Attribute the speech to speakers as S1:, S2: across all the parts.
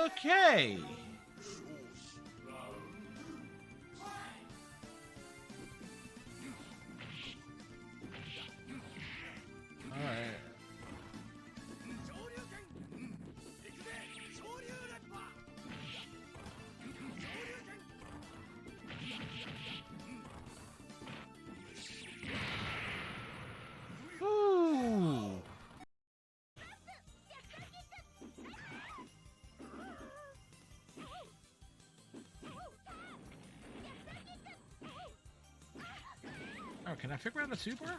S1: Okay. Alright. Ooh. Oh, can I figure out a super?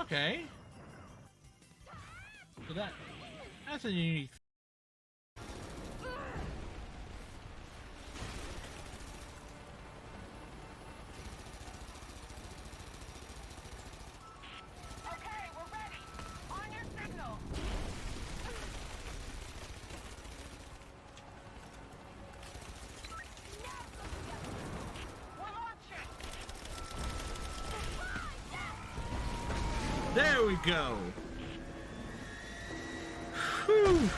S1: Okay. So that's a unique.
S2: Okay, we're ready. On your signal. We're launching.
S1: There we go. Whew.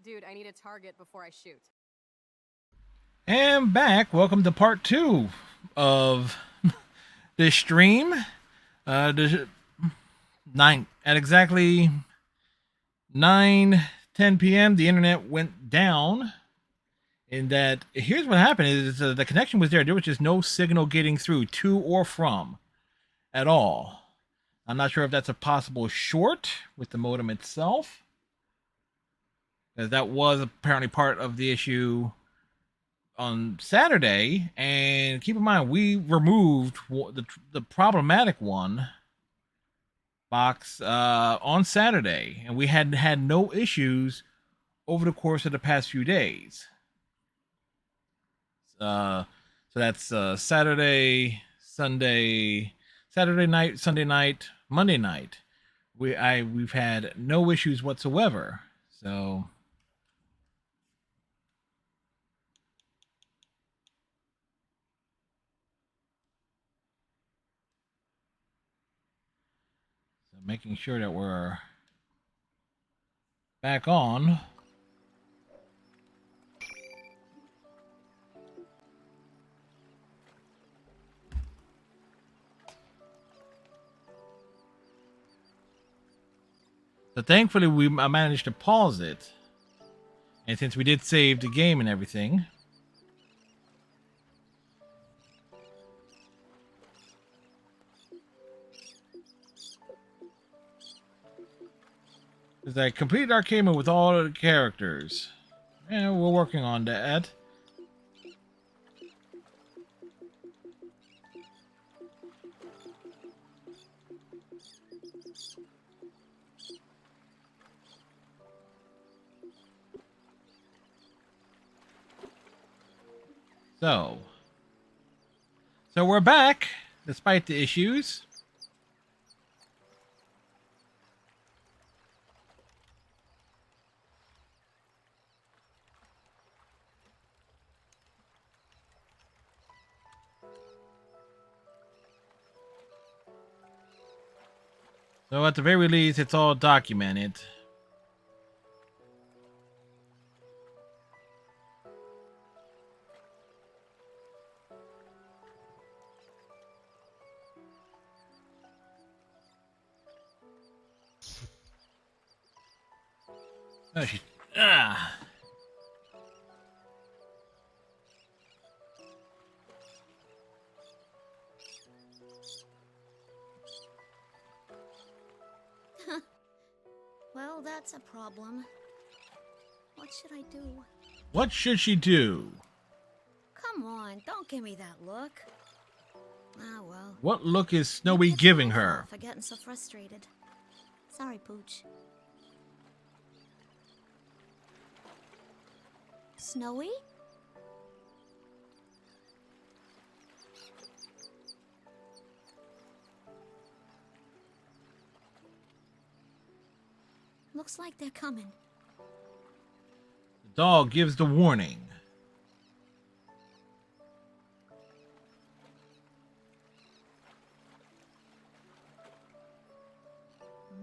S3: Dude, I need a target before I shoot.
S1: And back. Welcome to part 2 of this stream. The 9 at exactly 9:10 p.m. the internet went down. In that, here's what happened: is the connection was there. There was just no signal getting through to or from at all. I'm not sure if that's a possible short with the modem itself, because that was apparently part of the issue on Saturday. And keep in mind, we removed the problematic one box on Saturday, and we had no issues over the course of the past few days. So that's Saturday night, Sunday night, Monday night. We've had no issues whatsoever. So making sure that we're back on. So thankfully I managed to pause it. And since we did save the game and everything, because I completed Arcade Mode with all of the characters. And we're working on that. So we're back, despite the issues. So at the very least, it's all documented. Oh, she... Ah.
S4: Well, that's a problem. What should I do?
S1: What should she do?
S4: Come on, don't give me that look. Ah, well.
S1: What look is Snowy
S4: Maybe it's
S1: giving
S4: my
S1: her?
S4: fault for getting so frustrated. Sorry, Pooch. Snowy? Looks like they're coming.
S1: The dog gives the warning.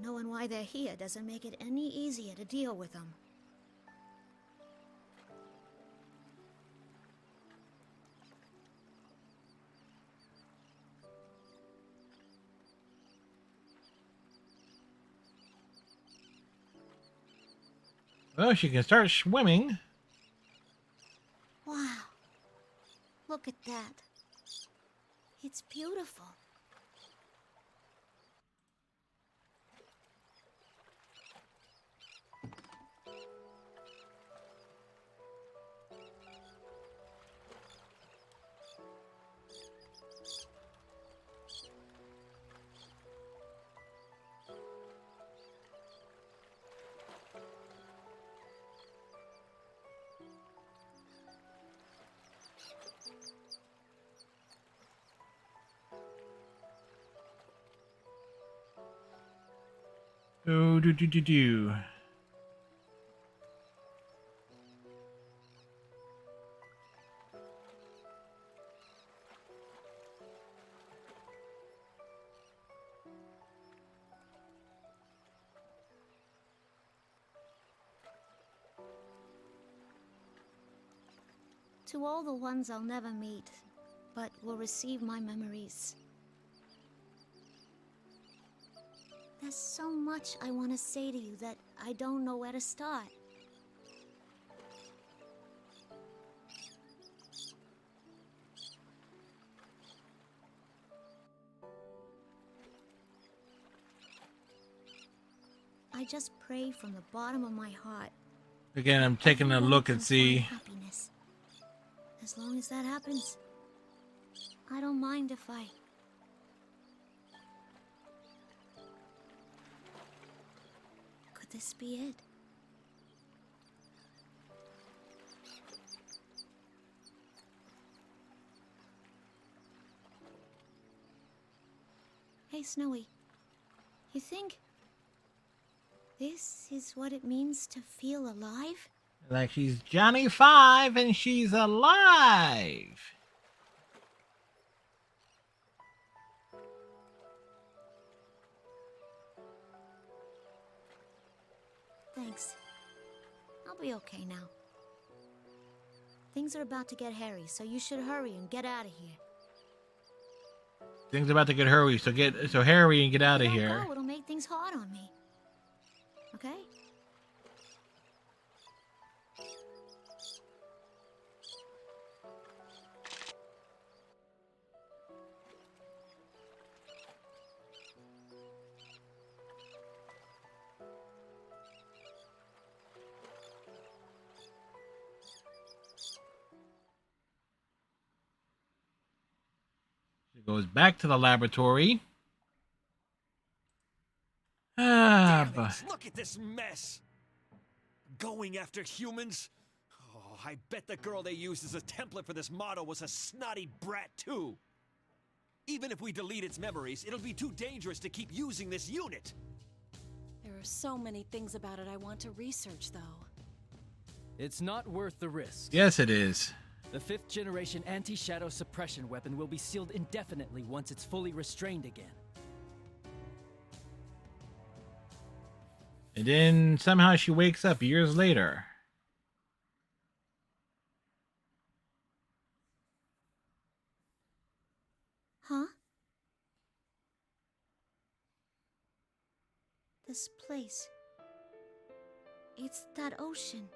S4: Knowing why they're here doesn't make it any easier to deal with them.
S1: Well, she can start swimming.
S4: Wow. Look at that. It's beautiful.
S1: Oh, do.
S4: To all the ones I'll never meet, but will receive my memories. There's so much I want to say to you that I don't know where to start. I just pray from the bottom of my heart.
S1: Again, I'm taking a
S4: everyone
S1: look
S4: can
S1: and see.
S4: find happiness. As long as that happens, I don't mind if I... Could this be it? Hey, Snowy. You think this is what it means to feel alive?
S1: Like she's Johnny Five and she's alive.
S4: Thanks. I'll be okay now. Things are about to get hairy, so you should hurry and get out of here.
S1: Things about to get hurry, so hurry and get out of
S4: If I
S1: here.
S4: go, it'll make things hard on me. Okay?
S1: She goes back to the laboratory.
S5: Damn
S1: But
S5: it, look at this mess! Going after humans? Oh, I bet the girl they used as a template for this model was a snotty brat too. Even if we delete its memories, it'll be too dangerous to keep using this unit.
S6: There are so many things about it I want to research, though.
S7: It's not worth the risk.
S1: yes, it is.
S7: The 5th generation anti-shadow suppression weapon will be sealed indefinitely once it's fully restrained again.
S1: And then somehow she wakes up years later.
S4: Huh? This place. It's that ocean.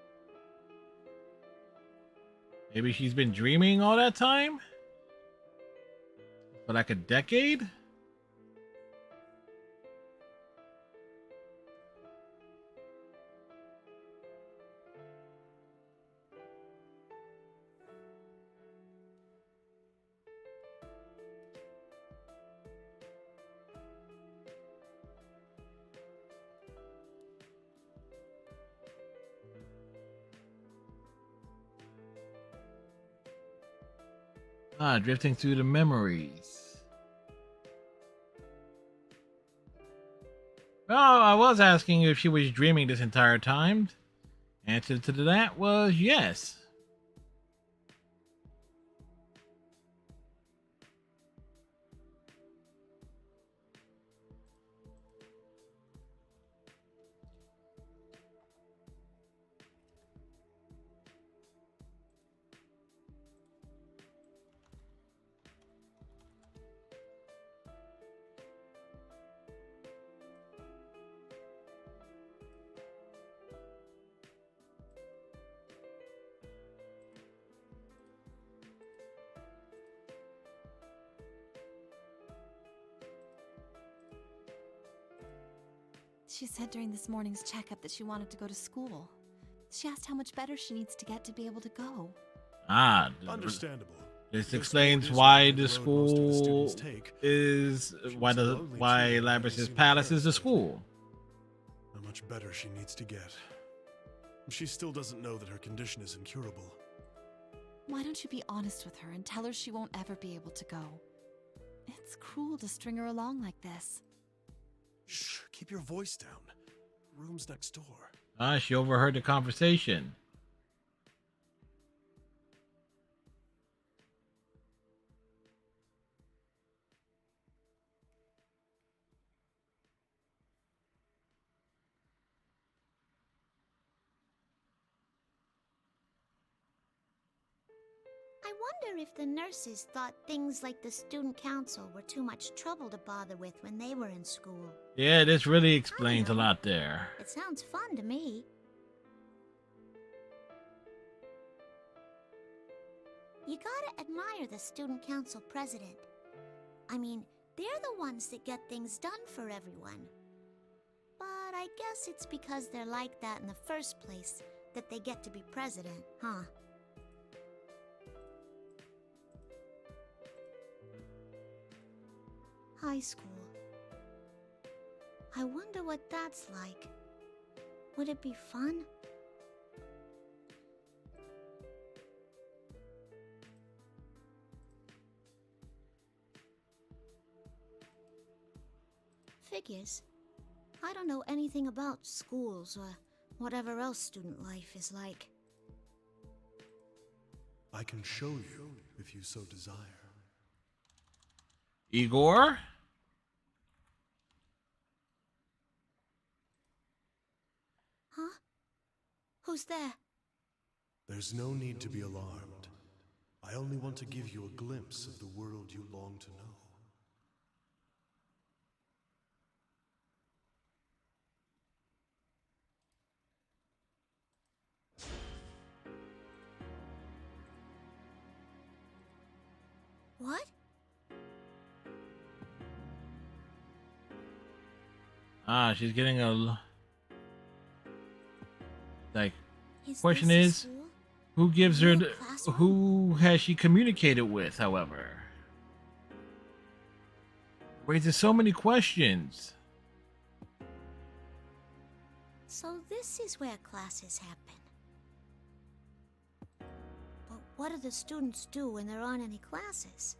S1: Maybe she's been dreaming all that time? For like a decade? Ah, drifting through the memories. Oh, I was asking if she was dreaming this entire time. Answer to that was yes.
S8: She said during this morning's checkup that she wanted to go to school. She asked how much better she needs to get to be able to go.
S1: Ah,
S9: Understandable.
S1: this
S9: Your
S1: explains
S9: school is
S1: why
S9: the
S1: the
S9: road most of the
S1: school
S9: students take.
S1: is
S9: She
S1: why
S9: was
S1: the
S9: lonely
S1: why
S9: too,
S1: Labrys's
S9: having seen
S1: palace
S9: her
S1: is the
S9: parents, I
S1: school.
S9: How much better she needs to get. She still doesn't know that her condition is incurable.
S8: Why don't you be honest with her and tell her she won't ever be able to go? It's cruel to string her along like this.
S9: Shh, keep your voice down. Room's next door.
S1: Ah, she overheard the conversation.
S4: I wonder if the nurses thought things like the student council were too much trouble to bother with when they were in school.
S1: Yeah, this really explains a lot there.
S4: It sounds fun to me. You gotta admire the student council president. I mean, they're the ones that get things done for everyone. But I guess it's because they're like that in the first place that they get to be president, huh? High school. I wonder what that's like. Would it be fun? Figures. I don't know anything about schools or whatever else student life is like.
S9: I can show you if you so desire.
S1: Igor?
S4: Huh? Who's there?
S9: There's no need to be alarmed. I only want to give you a glimpse of the world you long to know.
S4: What?
S1: Ah, she's getting a like.
S4: Is
S1: Question
S4: this a
S1: is,
S4: school?
S1: who gives her?
S4: Real classroom?
S1: Who has she communicated with? However, raises so many questions.
S4: So this is where classes happen. But what do the students do when there aren't any classes?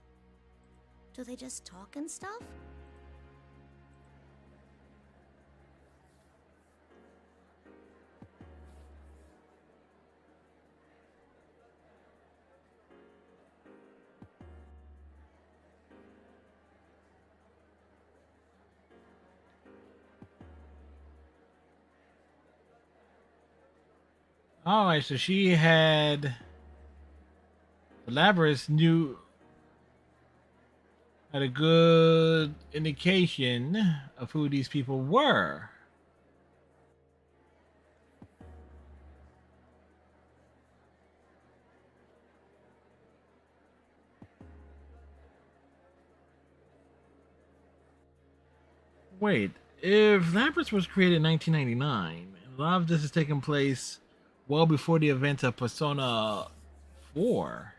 S4: Do they just talk and stuff?
S1: All right, so she had Labrys knew had a good indication of who these people were. Wait, if Labrys was created in 1999, and a lot of this is taking place well before the events of Persona 4.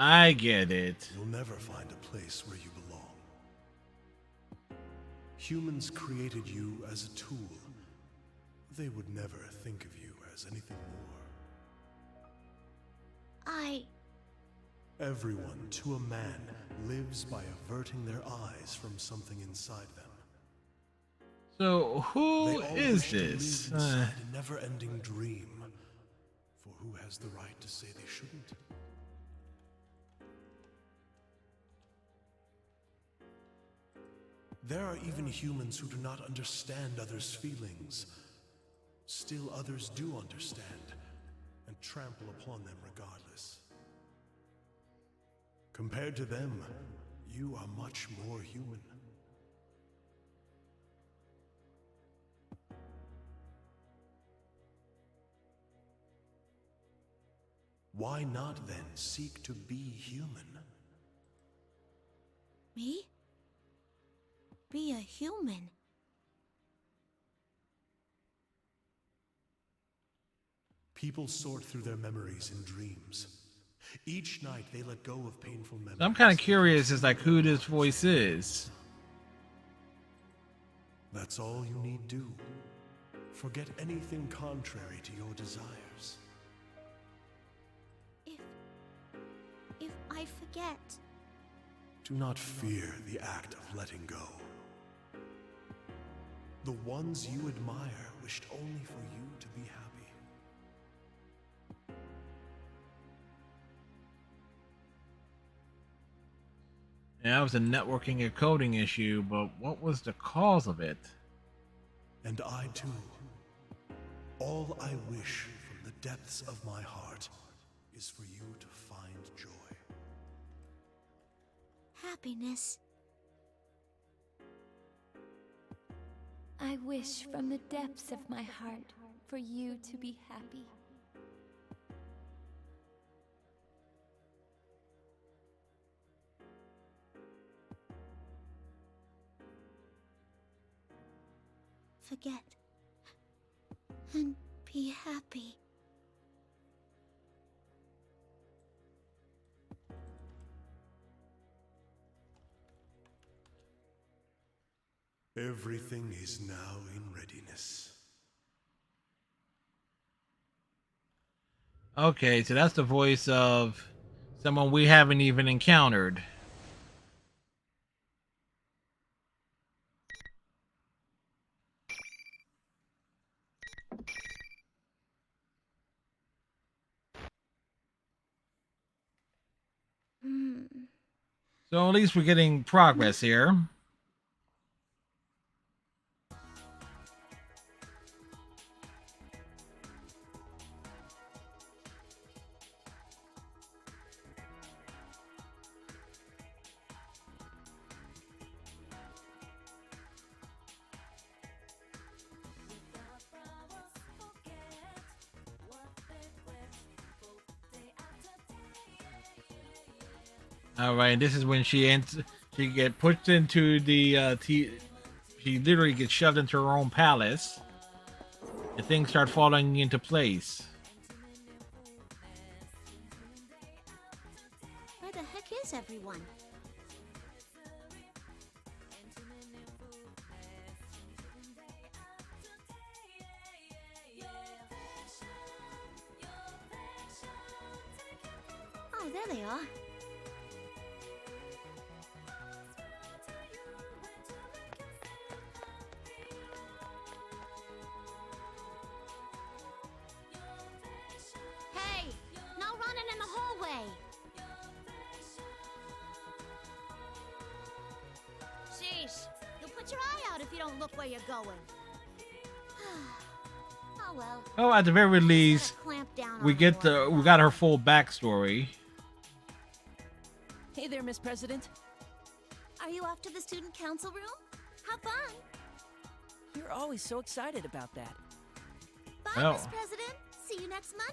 S1: I get it.
S9: You'll never find a place where you belong. Humans created you as a tool. They would never think of you as anything more. Everyone, to a man, lives by averting their eyes from something inside them.
S1: So who
S9: They all
S1: is
S9: wish to
S1: this?
S9: live inside a never-ending dream. For who has the right to say they shouldn't? There are even humans who do not understand others' feelings. Still others do understand, and trample upon them regardless. Compared to them, you are much more human. Why not then seek to be human?
S4: Me? Be a human?
S9: People sort through their memories in dreams. Each night they let go of painful memories.
S1: I'm kind of curious as like who this voice is.
S9: That's all you need do. Forget anything contrary to your desires.
S4: If I forget,
S9: Do not fear the act of letting go. The ones you admire wished only for you to be happy.
S1: Yeah, it was a networking and coding issue, but what was the cause of it?
S9: And I too. All I wish from the depths of my heart is for you to find joy.
S4: happiness.
S8: I wish from the depths of my heart for you to be happy.
S4: Forget and be happy.
S9: Everything is now in readiness.
S1: Okay, so that's the voice of someone we haven't even encountered. So at least we're getting progress here. All right, this is when she get pushed into the she literally gets shoved into her own palace, and things start falling into place.
S4: Where the heck is everyone? Oh, there they are. Hey, no running in the hallway. Sheesh, you'll put your eye out if you don't look where you're going. Oh well.
S1: Oh, at the very least,
S4: Clamp down
S1: we
S4: on
S1: get
S4: the
S1: we got her full backstory.
S7: Hey there, Miss President.
S8: Are you off to the student council room? Have fun.
S7: You're always so excited about that.
S8: Bye,
S1: Well.
S8: Miss President. See you next Monday.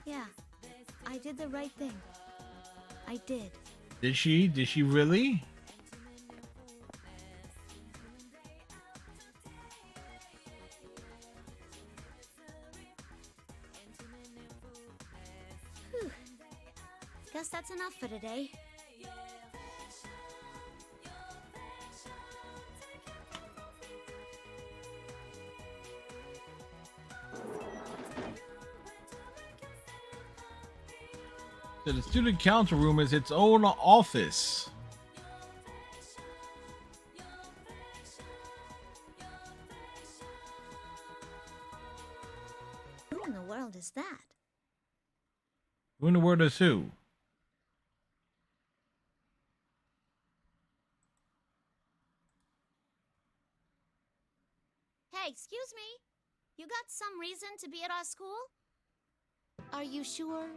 S4: Yeah, I did the right thing. I did.
S1: Did she? Did she really?
S4: Guess that's enough for today.
S1: So the student council room is its own office.
S4: Who in the world is that?
S1: Who in the world is who?
S4: Hey, excuse me. You got some reason to be at our school? Are you sure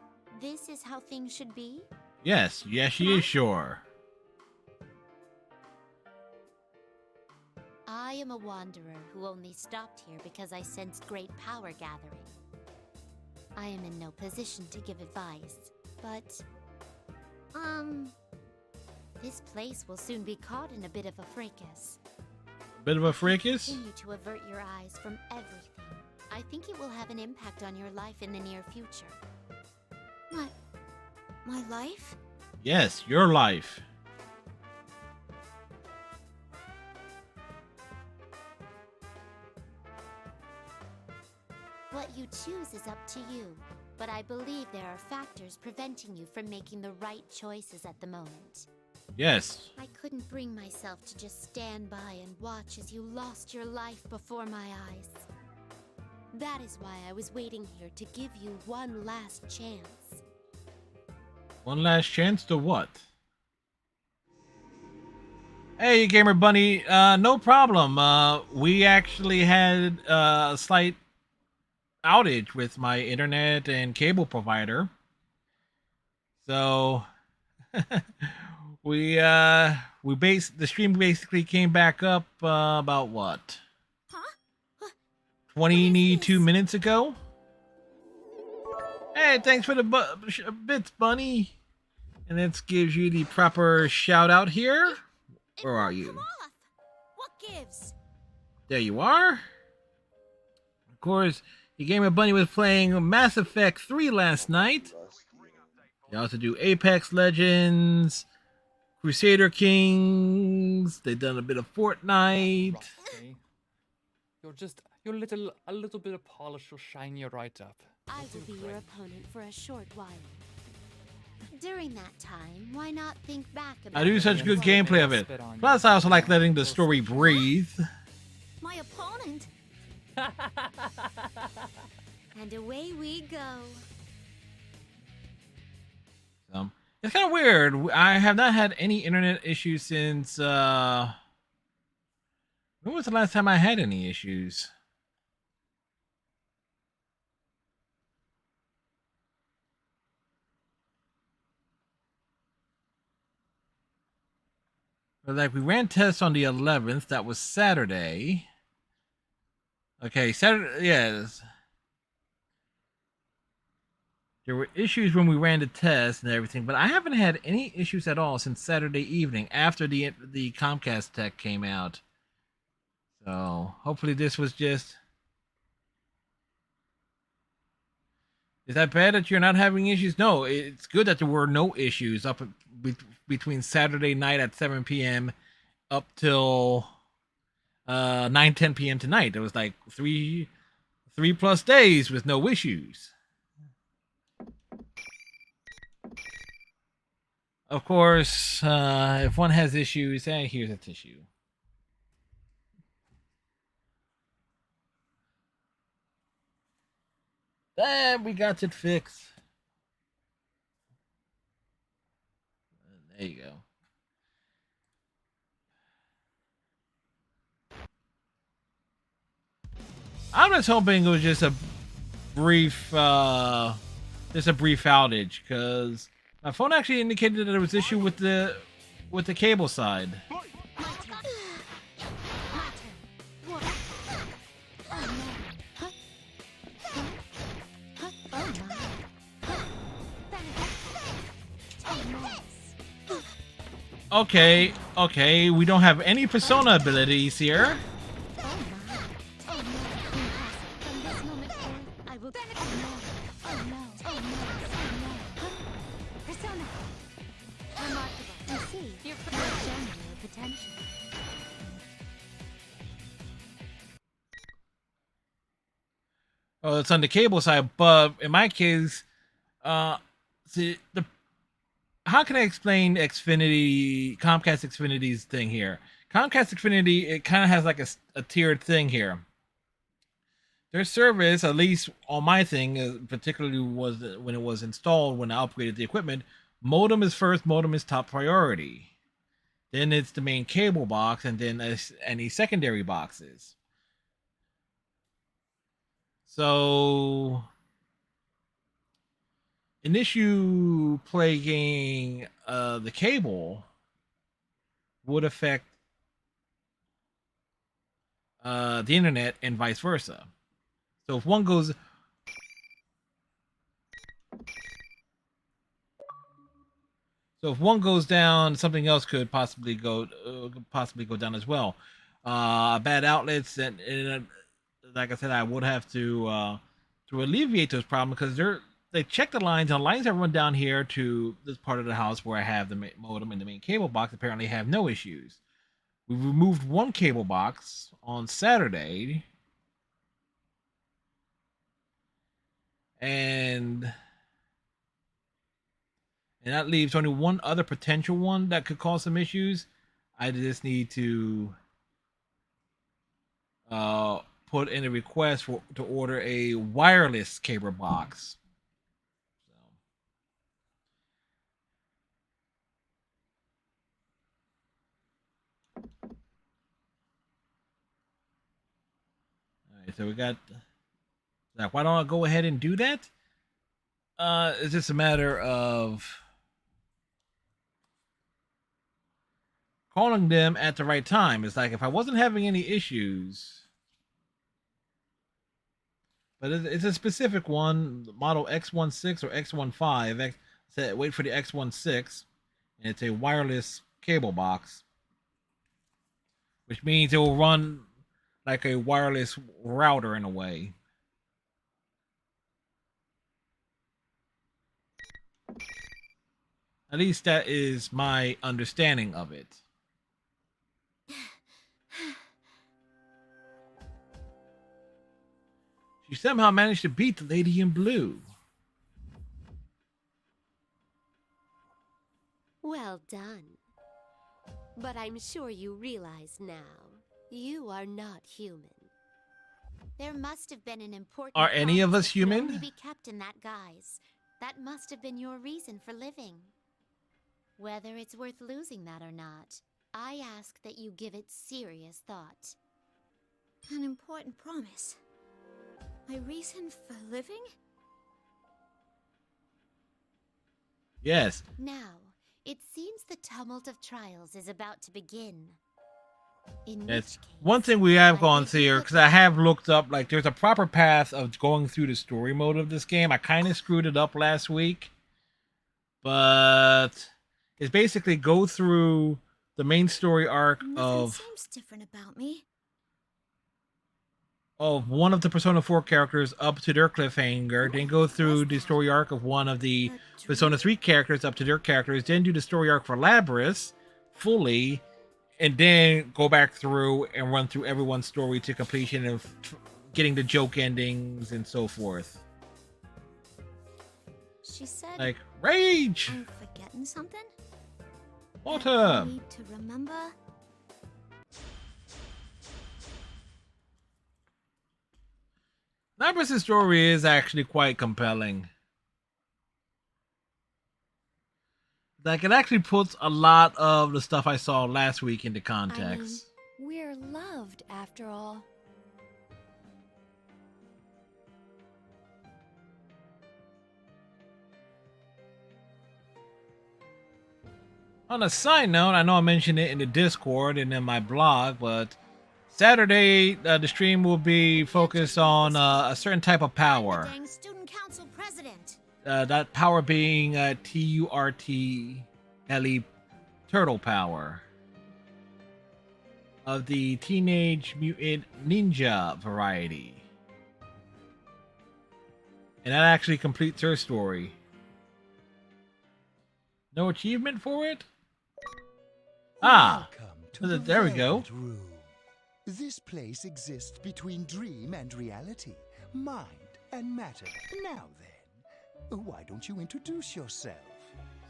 S4: this is how things should be?
S1: Yes, yes, she is sure.
S4: I am a wanderer who only stopped here because I sensed great power gathering. I am in no position to give advice, but... This place will soon be caught in a bit of a fracas.
S1: Bit of a fracas?
S4: Continue to avert your eyes from everything. I think it will have an impact on your life in the near future. My life?
S1: Yes, your life.
S4: What you choose is up to you, but I believe there are factors preventing you from making the right choices at the moment.
S1: Yes.
S4: I couldn't bring myself to just stand by and watch as you lost your life before my eyes. That is why I was waiting here to give you one last chance.
S1: One last chance to what? Hey, Gamer Bunny. No problem. We actually had a slight outage with my internet and cable provider. So the stream basically came back up about what? 22 minutes ago. Hey, thanks for the bits, Bunny. And this gives you the proper shout out here. Where are you?
S4: Come off. What gives?
S1: There you are. Of course, the Gamer Bunny was playing Mass Effect 3 last night. They also do Apex Legends, Crusader Kings. They've done a bit of Fortnite.
S10: Rusty, you're a little bit of polish will shine you right up.
S4: I will be your opponent for a short while. During that time, why not think back about
S1: I do such good gameplay of it. Plus, I also like letting the story breathe.
S4: my opponent? And away we go.
S1: It's kind of weird. I have not had any internet issues since. When was the last time I had any issues? But like we ran tests on the 11th. That was Saturday. Okay, Saturday. Yes. There were issues when we ran the test and everything, but I haven't had any issues at all since Saturday evening after the Comcast tech came out. So hopefully this was just. Is that bad that you're not having issues? No, it's good that there were no issues up between Saturday night at 7 p.m. up till 9-10 p.m. tonight. There was like three plus days with no issues. Of course, if one has issues, here's a tissue. We got it fixed. There you go. I'm just hoping it was just a brief outage, because my phone actually indicated that there was issue with the cable side. Okay, okay, we don't have any persona abilities here.
S4: Oh my. Oh no. Impossible. From this moment forward, I will. Oh no. Oh no. Oh no. Oh no. Huh? Persona. Remarkable. You see, you're showing your potential.
S1: Oh, it's on the cable side, but in my case, see the how can I explain Xfinity, Comcast Xfinity's thing here? Comcast Xfinity, it kind of has like a tiered thing here. Their service, at least on my thing, particularly was when it was installed, when I upgraded the equipment, modem is first, modem is top priority. Then it's the main cable box, and then any secondary boxes. So, an issue plaguing the cable would affect the internet and vice versa. So if one goes, down, something else could possibly go down as well. Bad outlets and like I said, I would have to alleviate those problems because they check the lines, and the lines that run down here to this part of the house where I have the modem and the main cable box apparently have no issues. We removed one cable box on Saturday, and that leaves only one other potential one that could cause some issues. I just need to put in a request to order a wireless cable box. Alright, so we got like, why don't I go ahead and do that? It's just a matter of calling them at the right time. It's like if I wasn't having any issues, but it's a specific one, model X16 or X15. Wait for the X16, and it's a wireless cable box, which means it will run like a wireless router in a way. At least that is my understanding of it. She somehow managed to beat the lady in blue.
S11: Well done. But I'm sure you realize now, you are not human.
S4: There must have been an important.
S1: Are any of us
S4: promise that could
S1: human?
S4: only be kept in that guise. That must have been your reason for living. Whether it's worth losing that or not, I ask that you give it serious thought. An important promise. My reason for living?
S1: Yes.
S11: Now, it seems the tumult of trials is about to begin. In
S1: That's
S11: which case,
S1: one thing we have
S11: I
S1: gone
S11: beg
S1: through
S11: you
S1: here,
S11: look
S1: because I have looked up, like, there's a proper path of going through the story mode of this game. I kind of screwed it up last week, but it's basically go through the main story arc
S4: Nothing seems different about me.
S1: of one of the Persona 4 characters up to their cliffhanger, then go through the story arc of one of the Persona 3 characters up to their characters, then do the story arc for Labrys fully, and then go back through and run through everyone's story to completion of getting the joke endings and so forth.
S4: She said,
S1: Like, rage!
S4: I'm forgetting something?
S1: Water!
S4: I need to remember.
S1: Labrys' story is actually quite compelling. Like, it actually puts a lot of the stuff I saw last week into context.
S6: I mean, we're loved after all.
S1: On a side note, I know I mentioned it in the Discord and in my blog, but Saturday, the stream will be focused on a certain type of power.
S4: Dang student council president.
S1: That power being TURTLE turtle power of the Teenage Mutant Ninja variety. And that actually completes her story. No achievement for it? Ah, there we go.
S12: Room. This place exists between dream and reality, mind and matter. Now then, why don't you introduce yourself?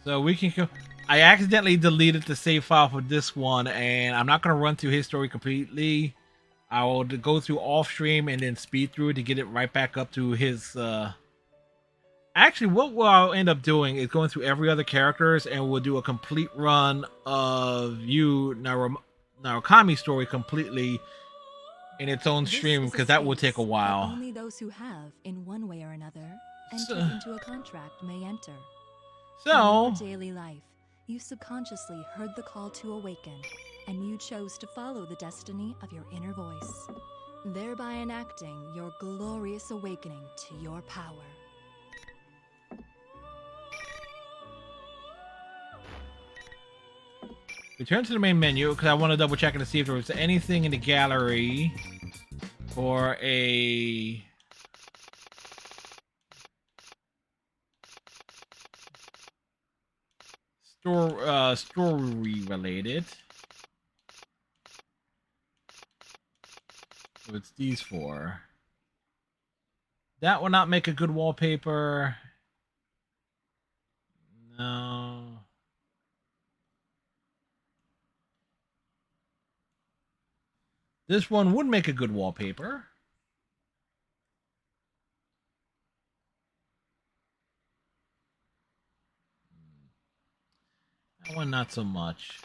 S1: So we can go. I accidentally deleted the save file for this one, and I'm not going to run through his story completely. I will go through off stream and then speed through it to get it right back up to his. Actually, what I'll end up doing is going through every other characters, and we'll do a complete run of Narukami's story completely in its own stream, because that will take a while.
S13: Only those who have, in one way or another, entered into a contract may enter.
S1: So,
S13: in your daily life, you subconsciously heard the call to awaken, and you chose to follow the destiny of your inner voice, thereby enacting your glorious awakening to your power.
S1: return to the main menu, because I want to double check and see if there was anything in the gallery for a story related. So it's these four. That will not make a good wallpaper. No. This one would make a good wallpaper. That one, not so much.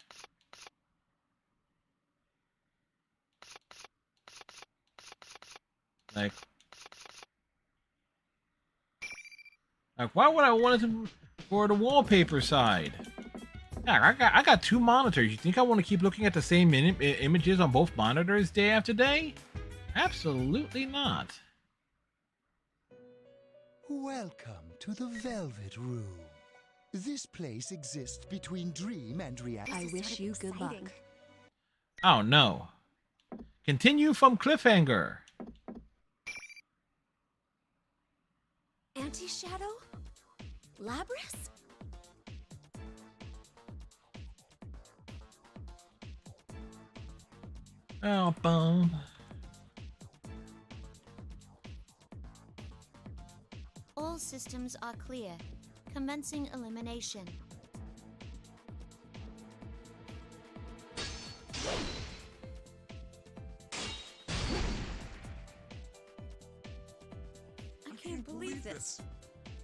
S1: Like why would I want it to, for the wallpaper side? Yeah, I got two monitors. You think I want to keep looking at the same images on both monitors day after day? Absolutely not.
S12: Welcome to the Velvet Room. This place exists between dream and reality.
S13: I wish you good luck.
S1: Oh no. Continue from cliffhanger.
S6: Anti-Shadow? Labrys?
S1: Oh, bum.
S4: All systems are clear. Commencing elimination.
S6: I can't believe this.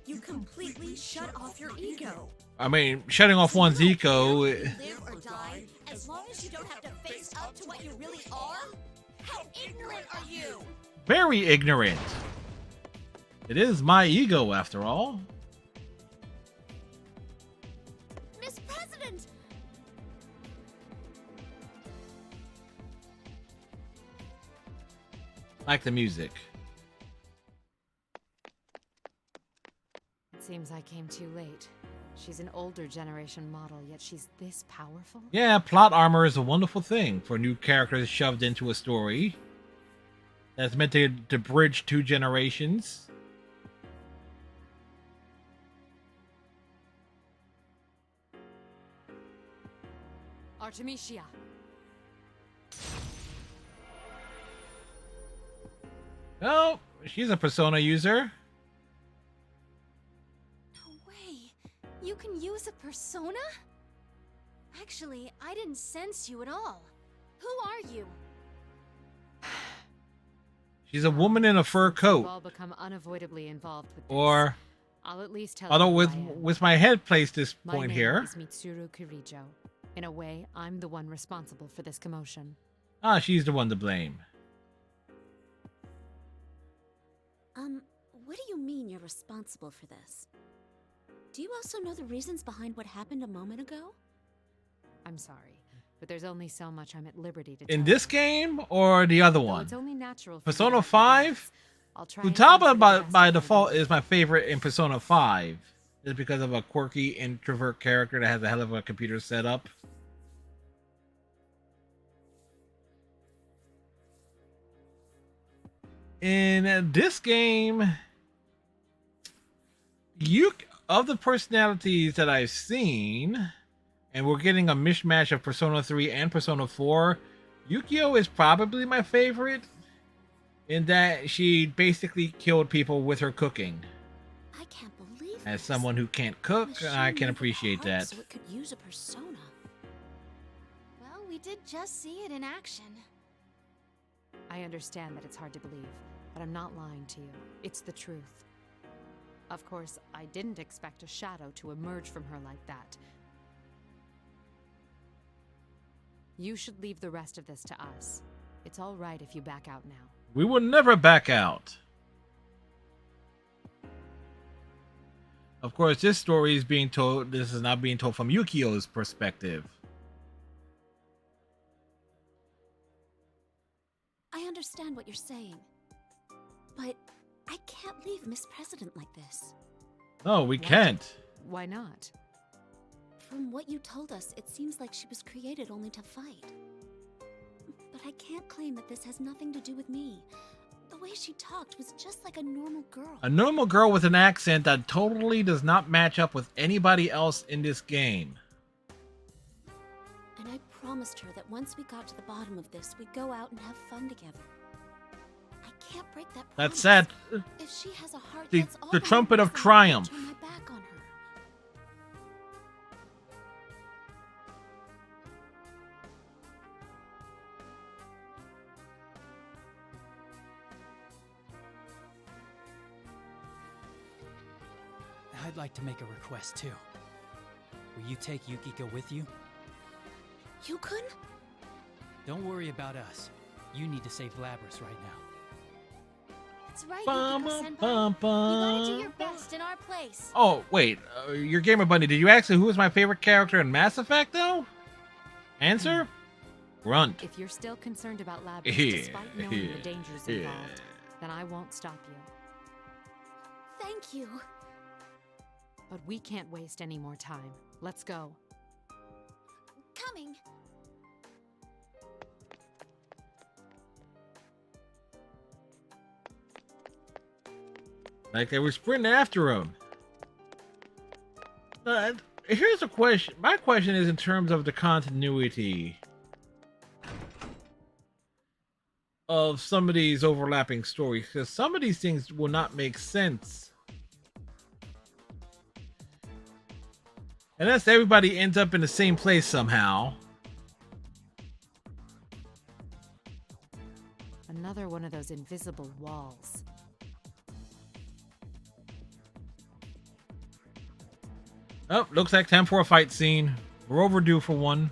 S6: You completely shut off your ego.
S1: I mean, shutting off one's ego.
S4: Live or die, as long as you don't have to face up to what you really are? How ignorant are you?
S1: Very ignorant. It is my ego, after all.
S4: Miss President!
S1: Like the music.
S14: It seems I came too late. She's an older generation model, yet she's this powerful?
S1: Yeah, plot armor is a wonderful thing for new characters shoved into a story that's meant to bridge two generations.
S14: Artemisia.
S1: Oh, she's a Persona user.
S6: No way. You can use a persona? Actually, I didn't sense you at all. Who are you?
S1: She's a woman in a fur
S14: We've
S1: coat.
S14: all become unavoidably involved with this.
S1: Or,
S14: I'll at least tell
S1: although
S14: you who I am.
S1: with my head placed this
S14: My
S1: point
S14: name
S1: here.
S14: is Mitsuru Kirijo. In a way, I'm the one responsible for this commotion.
S1: Ah, she's the one to blame.
S15: What do you mean you're responsible for this? Do you also know the reasons behind what happened a moment ago?
S14: I'm sorry, but there's only so much I'm at liberty to
S1: In
S14: tell
S1: this game or the other
S14: Though
S1: one?
S14: it's only natural for
S1: Persona
S14: me to
S1: 5?
S14: I'll try and
S1: Futaba
S14: answer
S1: by,
S14: the best
S1: by
S14: I can.
S1: default is my favorite in Persona 5. Just because of a quirky introvert character that has a hell of a computer setup. In this game, of the personalities that I've seen, and we're getting a mishmash of Persona 3 and Persona 4, Yukio is probably my favorite in that she basically killed people with her cooking.
S15: I can't believe
S1: As
S15: this.
S1: someone who can't cook, I can appreciate
S15: Heart,
S1: that.
S15: So it could use a persona.
S6: Well, we did just see it in action.
S14: I understand that it's hard to believe, but I'm not lying to you. It's the truth. Of course, I didn't expect a shadow to emerge from her like that. You should leave the rest of this to us. It's all right if you back out now.
S1: We will never back out. Of course, this story is being told. This is not being told from Yukio's perspective.
S15: I understand what you're saying, but I can't leave Miss President like this.
S1: No, we can't.
S14: Why not?
S15: From what you told us, it seems like she was created only to fight. But I can't claim that this has nothing to do with me. The way she talked was just like a normal girl.
S1: A normal girl with an accent that totally does not match up with anybody else in this game.
S15: And I promised her that once we got to the bottom of this, we'd go out and have fun together. I can't break that promise.
S1: That's sad.
S15: If she has a heart,
S1: The
S15: that's all
S1: trumpet of
S15: reason I
S1: triumph.
S15: turn my back on her.
S7: I'd like to make a request too. Will you take Yukiko with you?
S15: Yukun?
S7: Don't worry about us. You need to save Labrys right now.
S6: That's right,
S1: Bum,
S6: Yukiko-senpai. You
S1: bum,
S6: gotta do
S1: bum.
S6: your best in our place.
S1: Oh, wait. Your Gamer Bunny, did you ask who was my favorite character in Mass Effect, though? Answer? Grunt.
S14: If you're still concerned about Labrys
S1: Yeah,
S14: despite knowing
S1: yeah,
S14: the dangers
S1: yeah.
S14: involved, then I won't stop you.
S15: Thank you.
S14: But we can't waste any more time. Let's go.
S15: Coming.
S1: Like they were sprinting after him. Here's a question. My question is in terms of the continuity of some of these overlapping stories, because some of these things will not make sense unless everybody ends up in the same place somehow.
S14: Another one of those invisible walls.
S1: Oh, looks like time for a fight scene. We're overdue for one.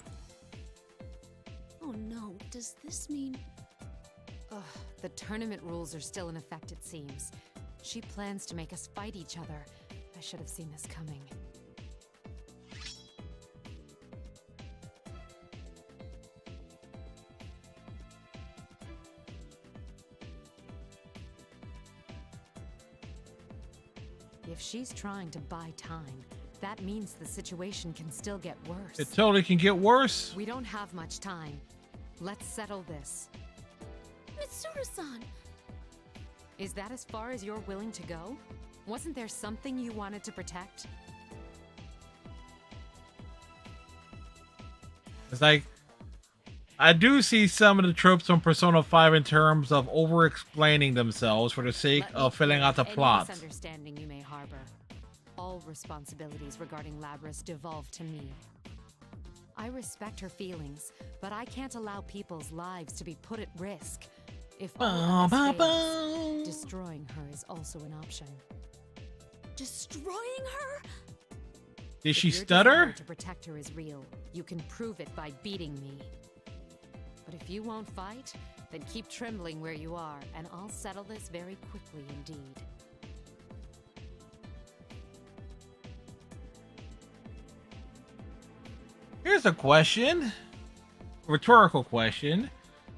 S15: Oh no, does this mean...
S14: Ugh, the tournament rules are still in effect, it seems. She plans to make us fight each other. I should have seen this coming. If she's trying to buy time, that means the situation can still get worse.
S1: It totally can get worse.
S14: We don't have much time. Let's settle this.
S15: Mitsuru-san!
S14: Is that as far as you're willing to go? Wasn't there something you wanted to protect?
S1: It's like, I do see some of the tropes from Persona 5 in terms of over-explaining themselves for the sake
S14: Let me
S1: of filling
S14: clear
S1: out the
S14: any
S1: plot.
S14: misunderstanding you may harbor. All responsibilities regarding Labrys devolve to me. I respect her feelings, but I can't allow people's lives to be put at risk. If all else fails, destroying her is also an option.
S15: Destroying her?
S1: Did she
S14: If your
S1: stutter?
S14: desire to protect her is real, you can prove it by beating me. But if you won't fight, then keep trembling where you are, and I'll settle this very quickly indeed.
S1: Here's a question. Rhetorical question.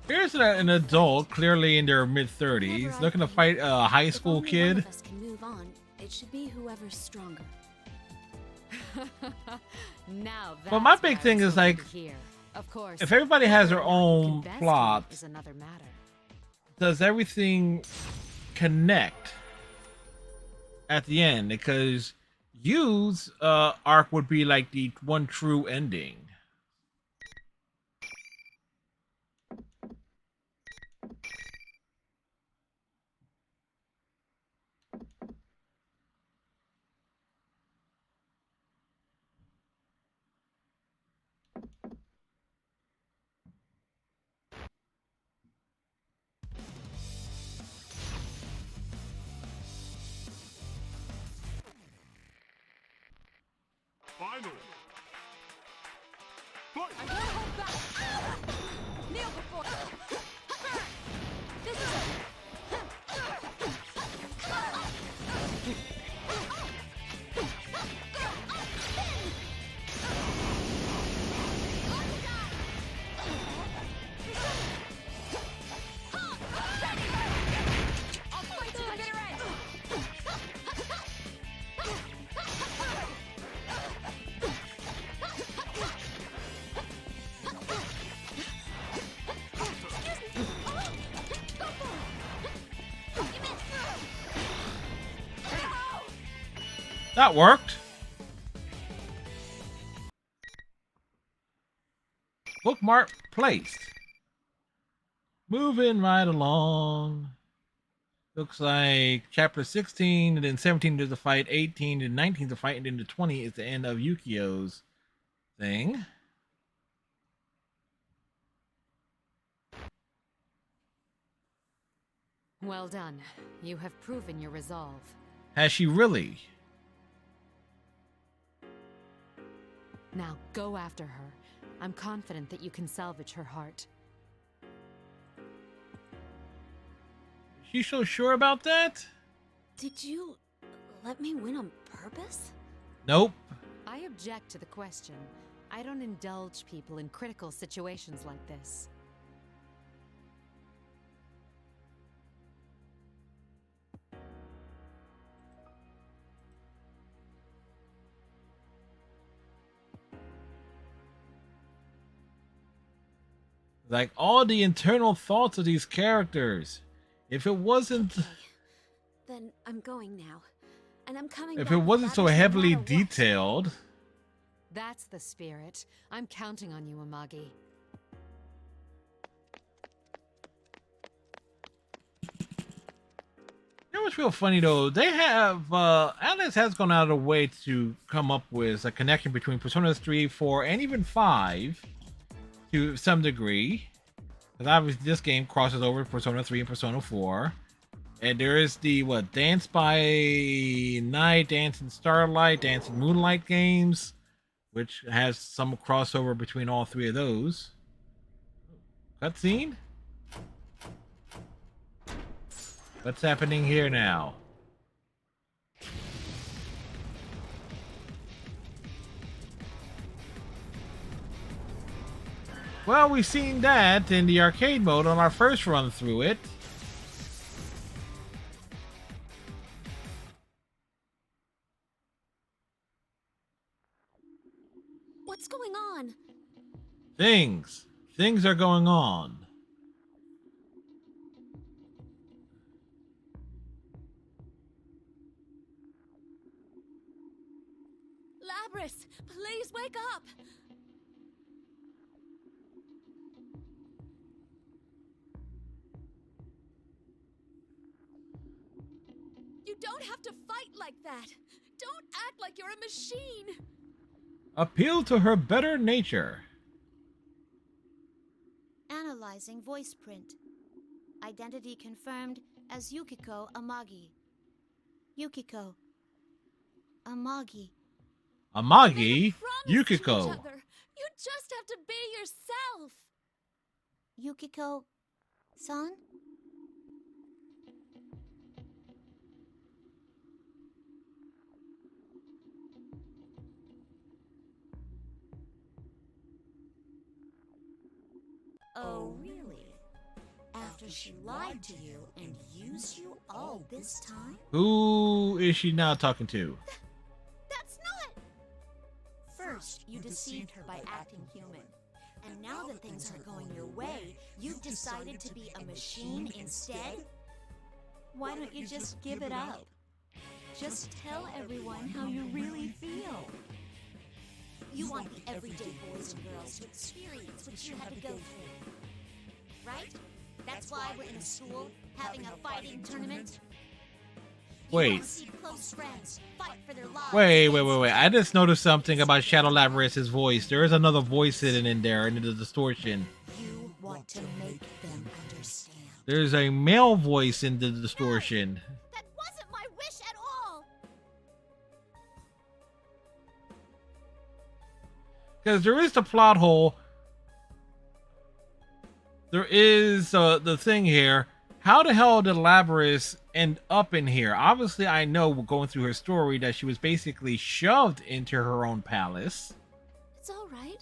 S1: Here's an adult, clearly in their mid-30s, looking to fight a high school
S15: If only one
S1: kid.
S15: of us can move on, it should be whoever's stronger.
S14: Now
S1: But my
S14: that's
S1: big
S14: what I
S1: thing
S14: was
S1: is, like,
S14: hoping to hear. Of course,
S1: if everybody has their
S14: whether or not you
S1: own
S14: can best
S1: plot,
S14: me is another matter.
S1: does everything connect at the end? Because Yu's arc would be like the one true ending.
S2: Final.
S6: I won't hold back. Kneel before. This is it. I'll fight to the bitter end.
S1: That worked. Bookmark placed. Moving right along. Looks like chapter 16 and then 17 is the fight, 18 and 19 is the fight, and then the 20 is the end of Yukio's thing.
S14: Well done. You have proven your resolve.
S1: Has she really?
S14: Now go after her. I'm confident that you can salvage her heart.
S1: Is she so sure about that?
S15: Did you let me win on purpose?
S1: Nope.
S14: I object to the question. I don't indulge people in critical situations like this.
S1: Like all the internal thoughts of these characters. If it wasn't,
S15: Then I'm going now. And I'm coming
S1: if
S15: back
S1: it wasn't
S15: with
S1: so
S15: Lavish no
S1: heavily
S15: matter what.
S1: detailed,
S14: That's the spirit. I'm counting on you, Amagi.
S1: you know what's real funny though? They have Atlas has gone out of the way to come up with a connection between Persona 3, 4, and even 5 to some degree. Because obviously this game crosses over with Persona 3 and Persona 4. And there is the Dance by Night, Dance in Starlight, Dance in Moonlight games, which has some crossover between all three of those. Cutscene? What's happening here now? Well, we've seen that in the arcade mode on our first run through it.
S15: What's going on?
S1: Things are going on.
S15: Labrys, please wake up! You don't have to fight like that! Don't act like you're a machine!
S1: Appeal to her better nature.
S4: Analyzing voice print. Identity confirmed as Yukiko Amagi. Yukiko Amagi.
S1: Amagi,
S15: Promise to
S1: Yukiko.
S15: each other. You just have to be yourself!
S4: Yukiko-san?
S16: Oh, really? After she lied to you and used you all this time?
S1: Who is she now talking to?
S16: That's not... First, you deceived her by acting human. And now that things aren't going your way, you've decided to be a machine instead? Why don't you just give it up? Just tell everyone how you really feel. You want the everyday boys and girls to experience what you had to go through. Right? That's why we're in a school having a fighting tournament.
S1: Wait.
S16: See close friends fight for their lives.
S1: Wait. I just noticed something about Shadow Labrys' voice. There is another voice sitting in there in the distortion.
S16: You want to make them understand.
S1: There's a male voice in the distortion.
S4: That wasn't my wish at all.
S1: Because there is the plot hole. There is the thing here. How the hell did Labrys end up in here? Obviously, I know going through her story that she was basically shoved into her own palace.
S15: It's all right.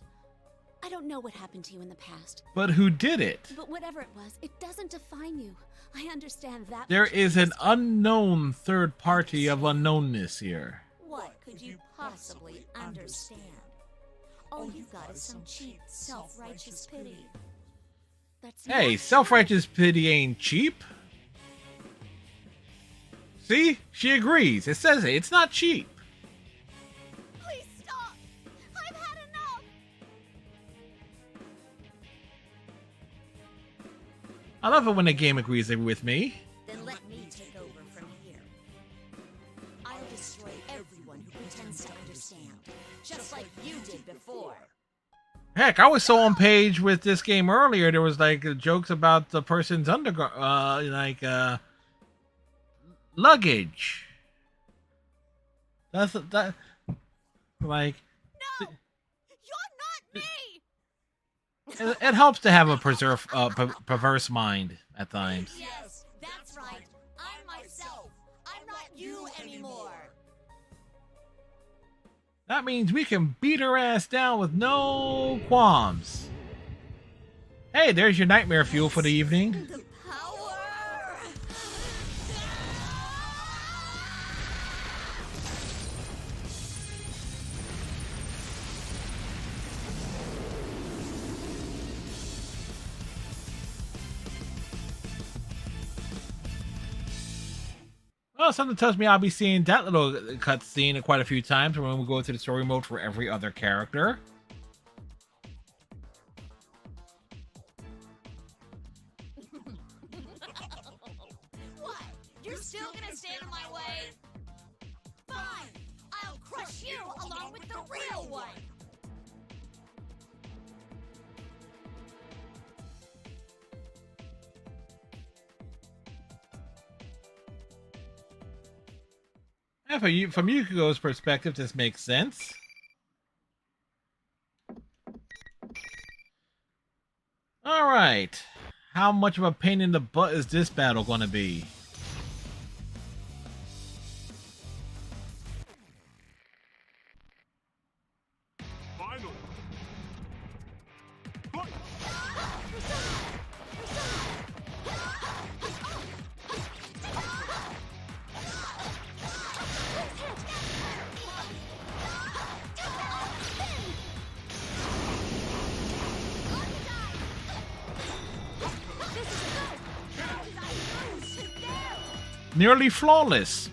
S15: I don't know what happened to you in the past.
S1: But who did it?
S15: But whatever it was, it doesn't define you. I understand that.
S1: There is an unknown third party of unknownness here.
S16: What could you possibly understand? All you got is some cheap, self-righteous pity.
S15: That's
S1: Hey, self-righteous pity ain't cheap. See? She agrees. It says it. It's not cheap.
S4: Please stop. I've had enough.
S1: I love it when the game agrees with me.
S16: Then let me take over from here. I'll destroy everyone who pretends to understand, just like you did before.
S1: Heck, I was so on page with this game earlier. There was like jokes about the person's luggage. That's that. Like,
S4: No, you're not me.
S1: it helps to have a perverse mind at times.
S16: Yes, that's right. I'm myself. I'm not you anymore.
S1: That means we can beat her ass down with no qualms. Hey, there's your nightmare fuel for the evening.
S16: The power.
S1: Well, something tells me I'll be seeing that little cutscene quite a few times when we go into the story mode for every other character.
S16: What? You're still gonna stand in my way? Fine. I'll crush you along with the real one.
S1: Yeah, from Yukiko's perspective, this makes sense. Alright. How much of a pain in the butt is this battle going to be?
S9: Final.
S1: Nearly flawless.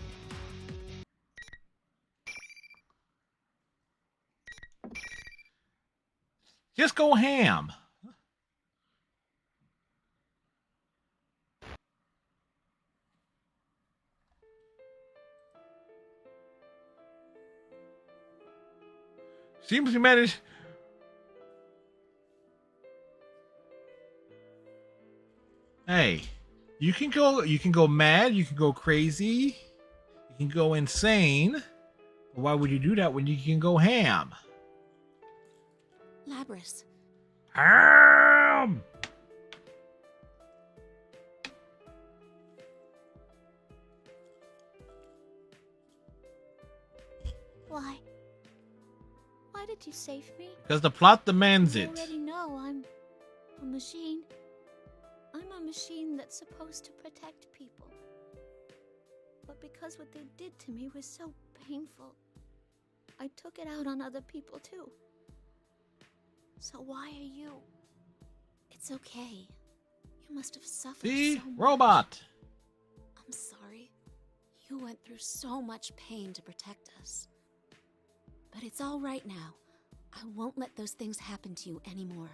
S1: Just go ham. Seems we managed. Hey, you can go mad, you can go crazy, you can go insane. But why would you do that when you can go ham?
S15: Labrys.
S1: Ham!
S16: Why did you save me?
S1: Because the plot demands
S16: You
S1: it.
S16: already know I'm a machine. I'm a machine that's supposed to protect people. But because what they did to me was so painful, I took it out on other people too.
S15: So why are you... It's okay. You must have suffered
S1: See?
S15: so much.
S1: Robot.
S15: I'm sorry. You went through so much pain to protect us. But it's all right now. I won't let those things happen to you anymore.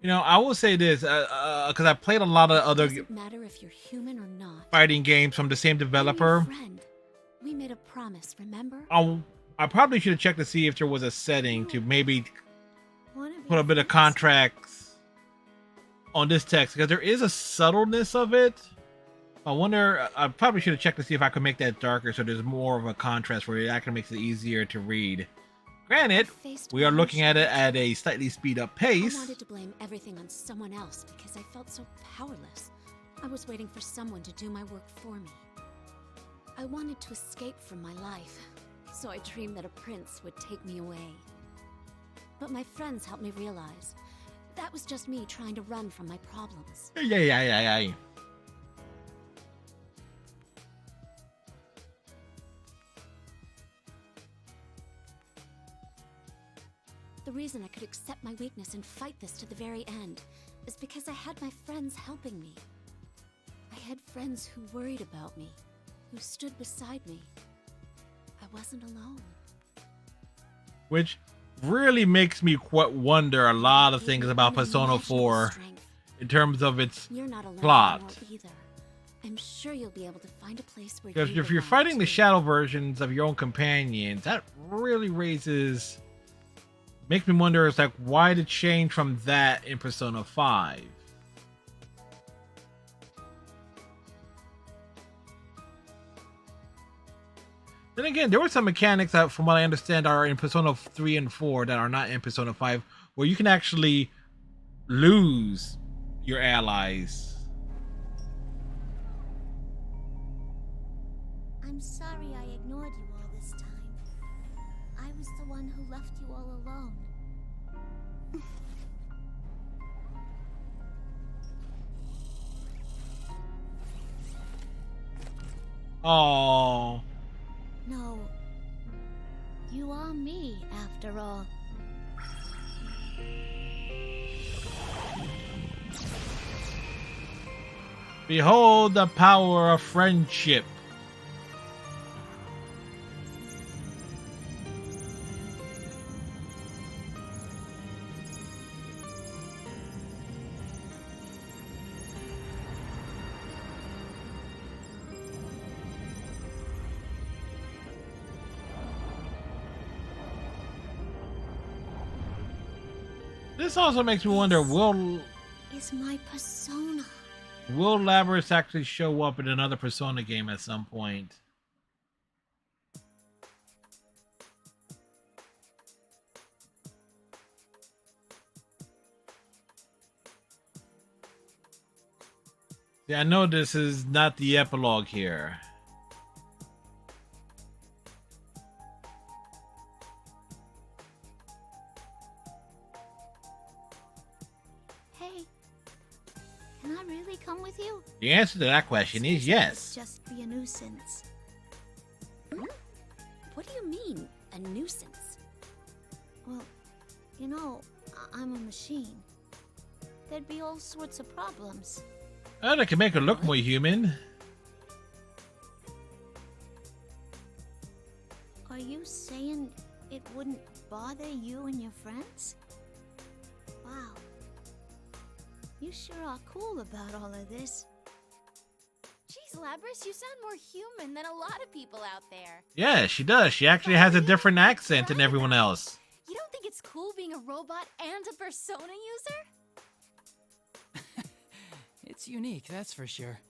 S1: You know, I will say this, because I played a lot of other
S15: Doesn't matter if you're human or not.
S1: fighting games from the same developer.
S15: Friend, we made a promise, remember?
S1: I probably should have checked to see if there was a setting to maybe put a bit of contracts on this text, because there is a subtleness of it. I wonder, I probably should have checked to see if I could make that darker so there's more of a contrast where it actually makes it easier to read. Granted, we are looking at it at a slightly speed up pace.
S15: I wanted to blame everything on someone else because I felt so powerless. I was waiting for someone to do my work for me. I wanted to escape from my life, so I dreamed that a prince would take me away. But my friends helped me realize that was just me trying to run from my problems.
S1: Yeah.
S15: The reason I could accept my weakness and fight this to the very end is because I had my friends helping me. I had friends who worried about me, who stood beside me. I wasn't alone.
S1: Which really makes me wonder a lot of things about Persona 4 in terms of its
S15: You're not alone
S1: plot.
S15: anymore either. I'm sure you'll be able to find a place where
S1: Because
S15: you
S1: if you're
S15: belong
S1: fighting the
S15: too.
S1: shadow versions of your own companions, that really makes me wonder, it's like, why the change from that in Persona 5? Then again, there were some mechanics that, from what I understand, are in Persona 3 and 4 that are not in Persona 5, where you can actually lose your allies.
S4: I'm sorry I ignored you all this time. I was the one who left you all alone.
S1: Oh.
S4: No. You are me, after all.
S1: Behold the power of friendship. This also makes me wonder, will
S4: Is my persona.
S1: Labrys actually show up in another Persona game at some point? Yeah, I know this is not the epilogue here.
S4: Hey, can I really come with you?
S1: The answer to that question is yes.
S4: Just be a nuisance.
S15: What do you mean, a nuisance?
S4: Well, you know, I'm a machine. There'd be all sorts of problems.
S1: Oh, that can make her look more human.
S4: Are you saying it wouldn't bother you and your friends? Wow. You sure are cool about all of this.
S6: Jeez, Labrys, you sound more human than a lot of people out there.
S1: Yeah, she does. She actually has a different accent than everyone else.
S6: You don't think it's cool being a robot and a Persona user?
S7: It's unique, that's for sure.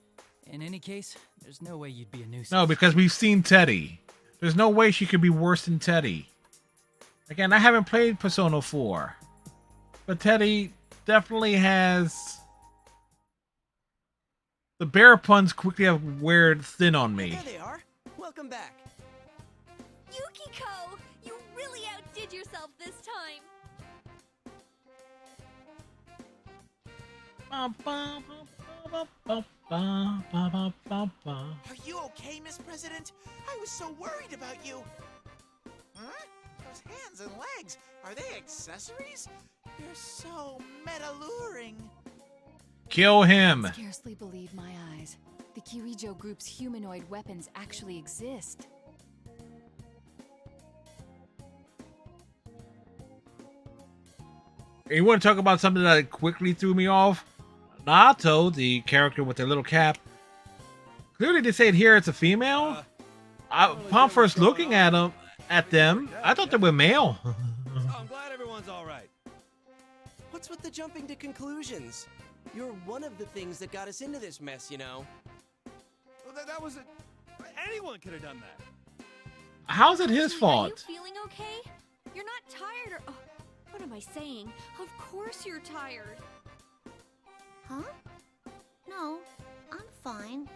S7: In any case, there's no way you'd be a nuisance.
S1: No, because we've seen Teddy. There's no way she could be worse than Teddy. Again, I haven't played Persona 4. But Teddy definitely has... The bear puns quickly have weared thin on me.
S17: There they are. Welcome back.
S6: Yukiko! You really outdid yourself this time!
S18: Are you okay, Miss President? I was so worried about you. Huh? Those hands and legs, are they accessories? You're so meta-luring.
S1: Kill him.
S14: I scarcely believe my eyes. The Kirijo group's humanoid weapons actually exist.
S1: You want to talk about something that quickly threw me off? Naoto, the character with the little cap, clearly they said here it's a female. Upon first looking at them, I thought they were male.
S17: I'm glad everyone's all right. What's with the jumping to conclusions? You're one of the things that got us into this mess, you know.
S5: Well, that was anyone could have done that.
S1: How's it his
S15: Are you
S1: fault?
S15: feeling okay? You're not tired or... Oh, what am I saying? Of course you're tired.
S4: Huh? No, I'm fine.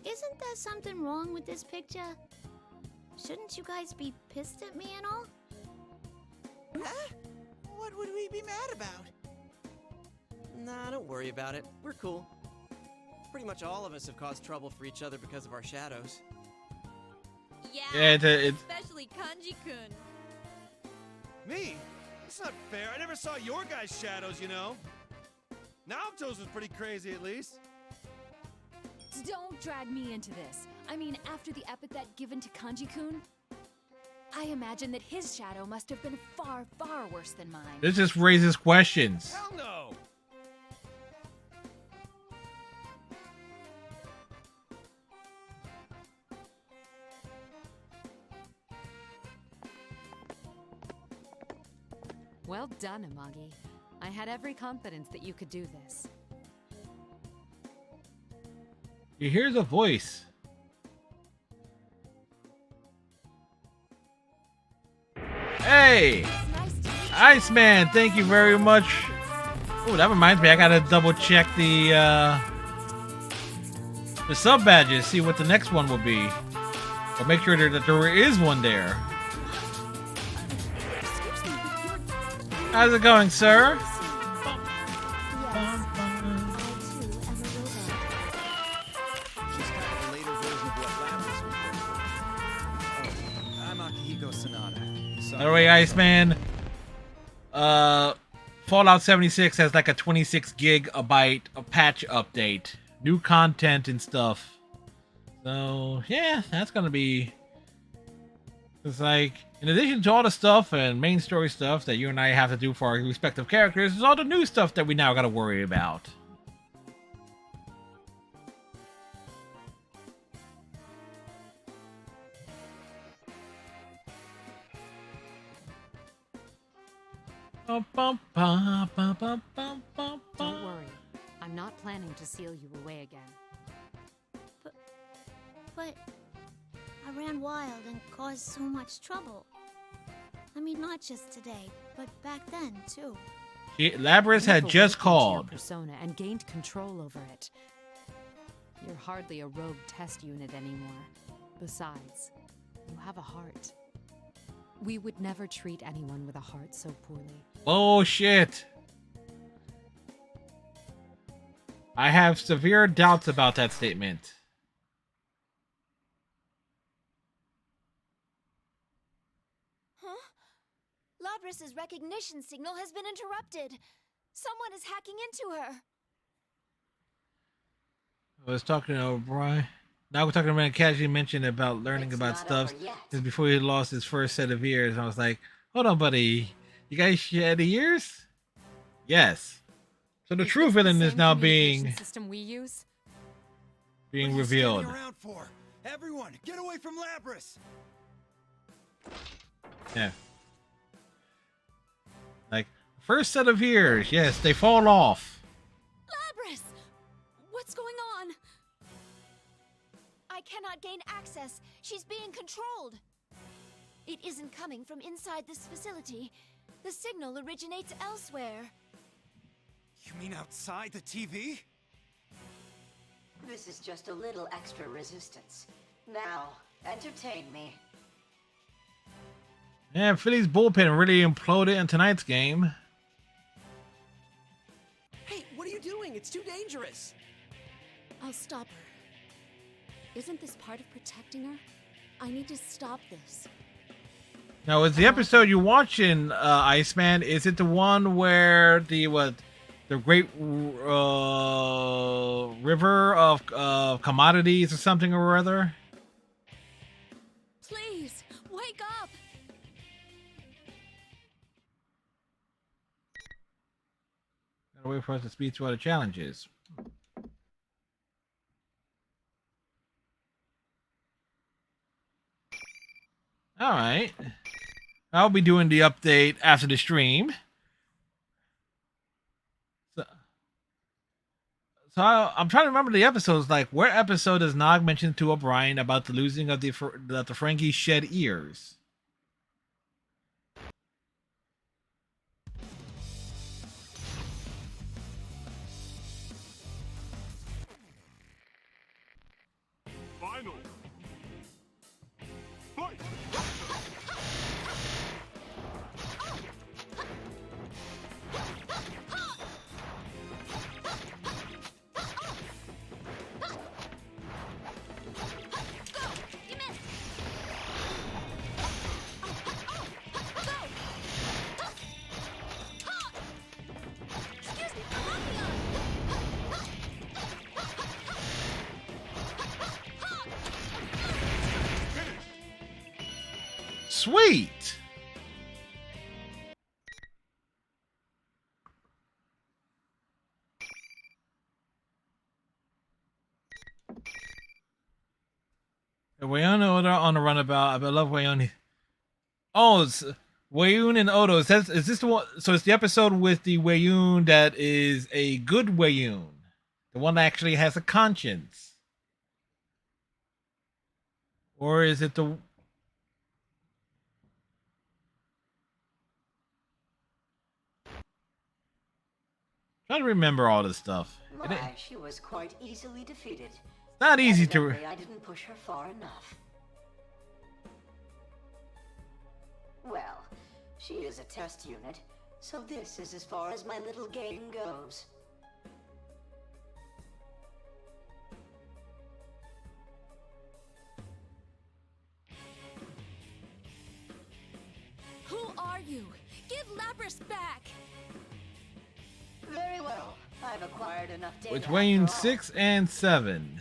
S4: Isn't there something wrong with this picture? Shouldn't you guys be pissed at me and all?
S18: Huh? What would we be mad about?
S17: Nah, don't worry about it. We're cool. Pretty much all of us have caused trouble for each other because of our shadows.
S1: Yeah, it's
S15: especially Kanji-kun.
S5: Me? It's not fair. I never saw your guys' shadows, you know. Naoto's was pretty crazy, at least.
S14: Don't drag me into this. I mean, after the epithet given to Kanji-kun, I imagine that his shadow must have been far, far worse than mine.
S1: This just raises questions.
S5: Hell no.
S14: Well done, Amagi. I had every confidence that you could do this.
S1: You hear the voice. Hey! Iceman, thank you very much. Oh, that reminds me, I gotta double check the sub badges, see what the next one will be. Or make sure that there is one there. How's it going, sir? By the way, Iceman, Fallout 76 has like a 26 gigabyte patch update, new content and stuff. So yeah, that's gonna be. It's like, in addition to all the stuff and main story stuff that you and I have to do for our respective characters, there's all the new stuff that we now gotta worry about.
S14: Don't worry. I'm not planning to seal you away again.
S4: But I ran wild and caused so much trouble. I mean, not just today, but back then too.
S1: Labrys had just called.
S14: Persona and gained control over it. You're hardly a rogue test unit anymore. Besides, you have a heart. We would never treat anyone with a heart so poorly.
S1: Oh shit. I have severe doubts about that statement.
S15: Huh? Labrys's recognition signal has been interrupted. Someone is hacking into her.
S1: I was talking to O'Brien. Now we're talking about casually mentioned about learning about stuff. Because before he lost his first set of ears, I was like, hold on, buddy. You guys shed ears? Yes. So the true villain is now being
S14: system we use?
S1: Being revealed.
S5: What are you standing around for? Everyone, get away from Labrys!
S1: Yeah. Like, first set of ears, yes, they fall off.
S15: Labrys! What's going on? I cannot gain access. She's being controlled. It isn't coming from inside this facility. The signal originates elsewhere.
S5: You mean outside the TV?
S19: This is just a little extra resistance. Now, entertain me.
S1: Yeah, Philly's bullpen really imploded in tonight's game.
S17: are you doing? It's too dangerous.
S15: I'll stop her. Isn't this part of protecting her? I need to stop this.
S1: Now, is the episode you're watching, Iceman, is it the one where the great river of commodities or something or other?
S15: Please, wake up!
S1: Gotta wait for us to speed through other challenges. Alright. I'll be doing the update after the stream. So I'm trying to remember the episodes. Like, where episode does Nog mention to O'Brien about the losing of the Ferengi shed ears?
S20: Final. Fight.
S1: Sweet. Wayun Oda on the runabout. I love Wayun. Oh, it's Wayun and Odo. Is this the one? So it's the episode with the Wayun that is a good Wayun, the one that actually has a conscience, or is it the? Trying to remember all this stuff.
S19: My, she was quite easily defeated.
S1: Not easy to.
S19: Evidently, I didn't push her far enough. Well, she is a test unit, so this is as far as my little game goes.
S15: Who are you? Give Lapras back!
S19: Very well. I've acquired enough data.
S1: With Wayne 6 and 7.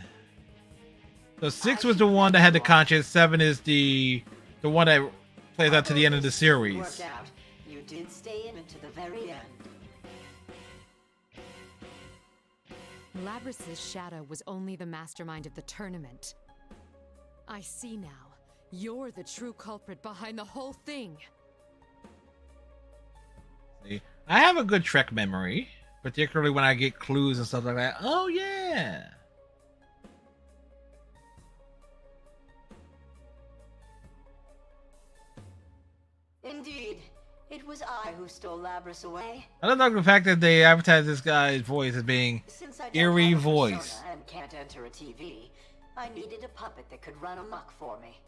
S1: So 6 was the one that had the conscience. 7 is the one that plays out to the end of the series.
S19: Worked out. You did stay in to the very end.
S14: Labrys's shadow was only the mastermind of the tournament. I see now. You're the true culprit behind the whole thing.
S1: See, I have a good Trek memory, particularly when I get clues and stuff like that. Oh yeah.
S19: Indeed, it was I who stole Labrys away.
S1: I don't like the fact that they advertise this guy's voice as being
S19: Since I don't
S1: eerie
S19: have a
S1: voice.
S19: persona and can't enter a TV, I needed a puppet that could run amok for me.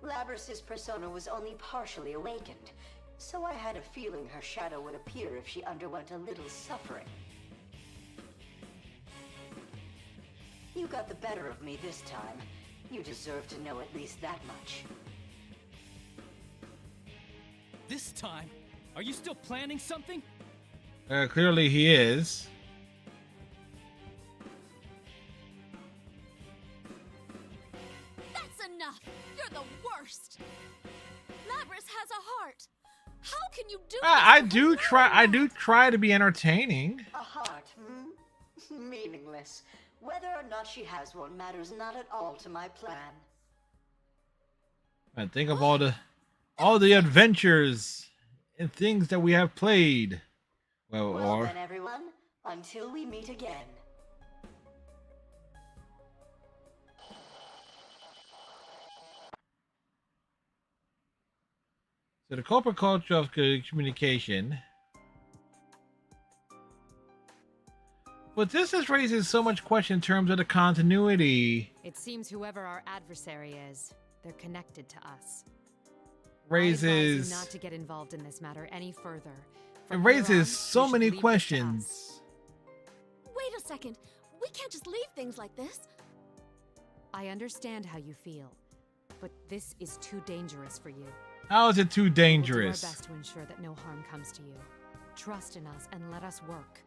S19: Labrys's persona was only partially awakened, so I had a feeling her shadow would appear if she underwent a little suffering. You got the better of me this time. You deserve to know at least that much.
S7: This time? Are you still planning something?
S1: Clearly he is.
S15: That's enough! You're the worst! Lapras has a heart! How can you do
S1: I do try to be entertaining.
S19: A heart, hmm? Meaningless. Whether or not she has one matters not at all to my plan.
S1: I think of all the adventures and things that we have played. Well,
S19: Well then, everyone, until we meet again.
S1: So the corporate culture of communication. But this just raises so much question in terms of the continuity.
S14: It seems whoever our adversary is, they're connected to us. I
S1: Raises.
S14: advise you not to get involved in this matter any further.
S1: It raises so many questions.
S15: Wait a second. We can't just leave things like this.
S14: I understand how you feel, but this is too dangerous for you.
S1: How is it too
S14: We'll
S1: dangerous?
S14: do our best to ensure that no harm comes to you. Trust in us and let us work.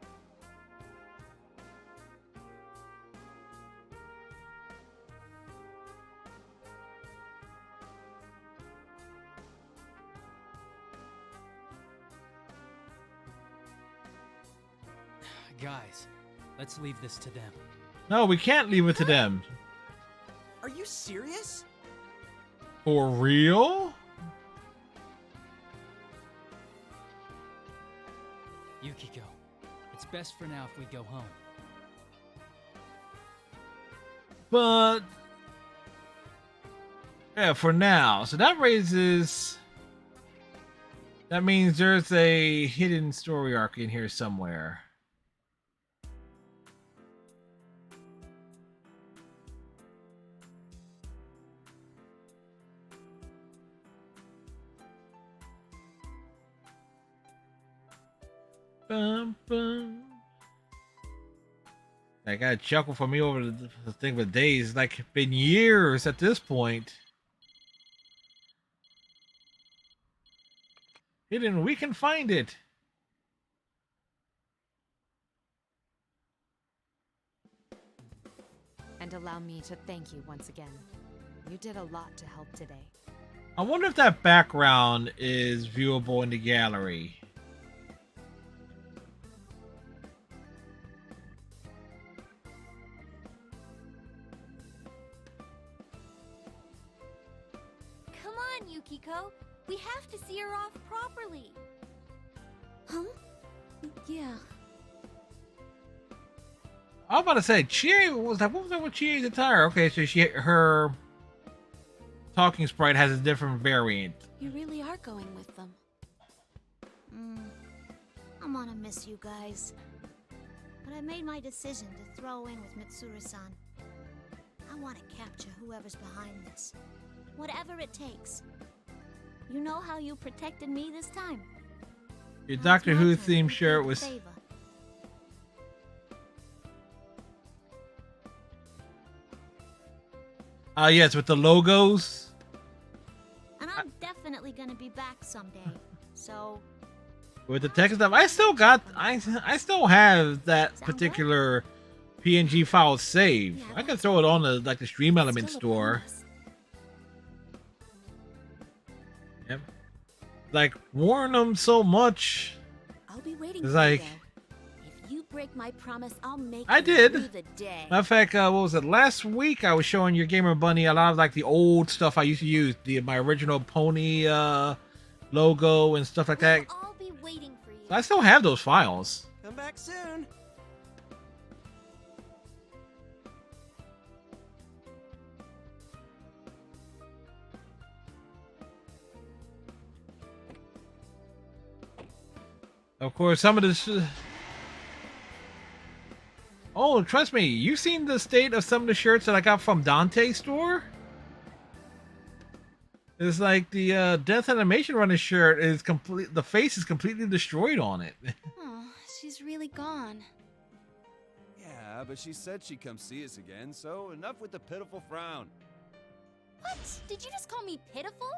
S7: Guys, let's leave this to them.
S1: No, we can't leave it to them.
S17: Are you serious?
S1: For real?
S7: Yukiko, it's best for now if we go home.
S1: But yeah, for now. So that raises. That means there's a hidden story arc in here somewhere. Bum, bum. I got a chuckle for me over the thing for days. It's like been years at this point. Hidden, we can find it.
S14: And allow me to thank you once again. You did a lot to help today.
S1: I wonder if that background is viewable in the gallery.
S16: Come on, Yukiko. We have to see her off properly.
S15: Huh? Yeah.
S1: I was about to say, Chie was like, what was that with Chie's attire? Okay, so her talking sprite has a different variant.
S15: You really are going with them.
S4: I'm gonna miss you guys. But I made my decision to throw in with Mitsuru-san. I want to capture whoever's behind this. Whatever it takes. You know how you protected me this time?
S1: Your
S4: Now
S1: Doctor
S4: it's my
S1: Who
S4: turn to
S1: themed
S4: return
S1: shirt
S4: the
S1: was.
S4: favor.
S1: Yes, with the logos.
S4: And I'm definitely gonna be back someday. So
S1: With the text stuff, I still have that particular PNG file saved. I can throw it on the Stream Element store. Yep. Like warn them so much.
S15: I'll be waiting
S1: It's
S15: for
S1: like
S15: you, though. If you break my promise, I'll make
S1: I
S15: you
S1: did.
S15: rue the day.
S1: Matter of fact, what was it? Last week I was showing your Gamer Bunny a lot of like the old stuff I used to use, my original Pony logo and stuff like that.
S15: I'll be waiting for you.
S1: So I still have those files.
S17: Come back soon.
S1: Of course, some of this. Oh, trust me, you've seen the state of some of the shirts that I got from Dante's store? It's like the Death Animation Runner shirt is complete. The face is completely destroyed on it.
S15: Oh, she's really gone.
S21: Yeah, but she said she'd come see us again, so enough with the pitiful frown.
S6: What? Did you just call me pitiful?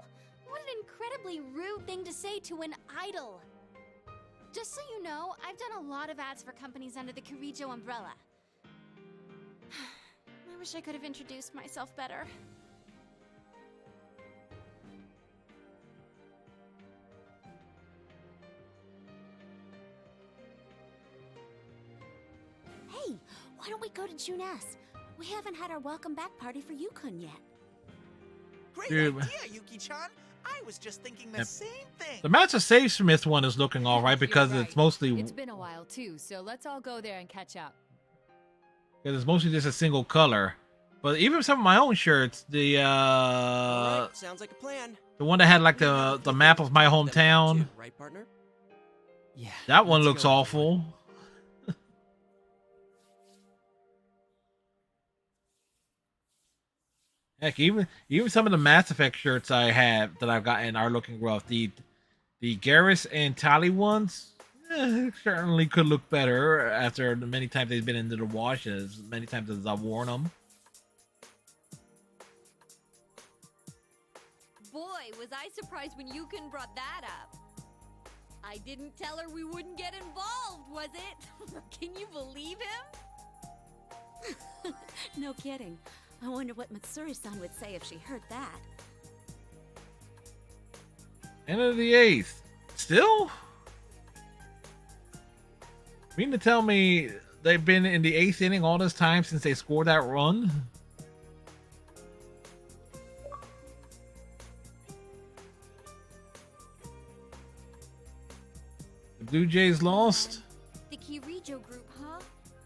S6: What an incredibly rude thing to say to an idol. Just so you know, I've done a lot of ads for companies under the Kirijo umbrella. I wish I could have introduced myself better.
S15: Hey, why don't we go to Junes? We haven't had our welcome back party for Yukon yet.
S18: Great
S1: Dude.
S18: idea, Yuki-chan. I was just thinking the
S1: Yep.
S18: same thing.
S1: The Master Save Smith one is looking all right because
S14: You're right.
S1: it's mostly
S14: It's been a while too, so let's all go there and catch up.
S1: because it's mostly just a single color. But even some of my own shirts, the
S17: Alright, sounds like a plan.
S1: the one that had like the map of my hometown,
S17: Right, partner?
S7: Yeah.
S1: that one
S7: let's
S1: looks
S7: go,
S1: awful. Heck, even some of the Mass Effect shirts I have that I've gotten are looking rough. The Garrus and Tali ones, certainly could look better after the many times they've been into the wash, as many times as I've worn them.
S3: Boy, was I surprised when Yukon brought that up. I didn't tell her we wouldn't get involved, was it? Can you believe him?
S15: No kidding. I wonder what Matsuri-san would say if she heard that.
S1: End of the 8th. Still? You mean to tell me they've been in the 8th inning all this time since they scored that run? The Blue Jays lost.
S6: The Kirijo group, huh?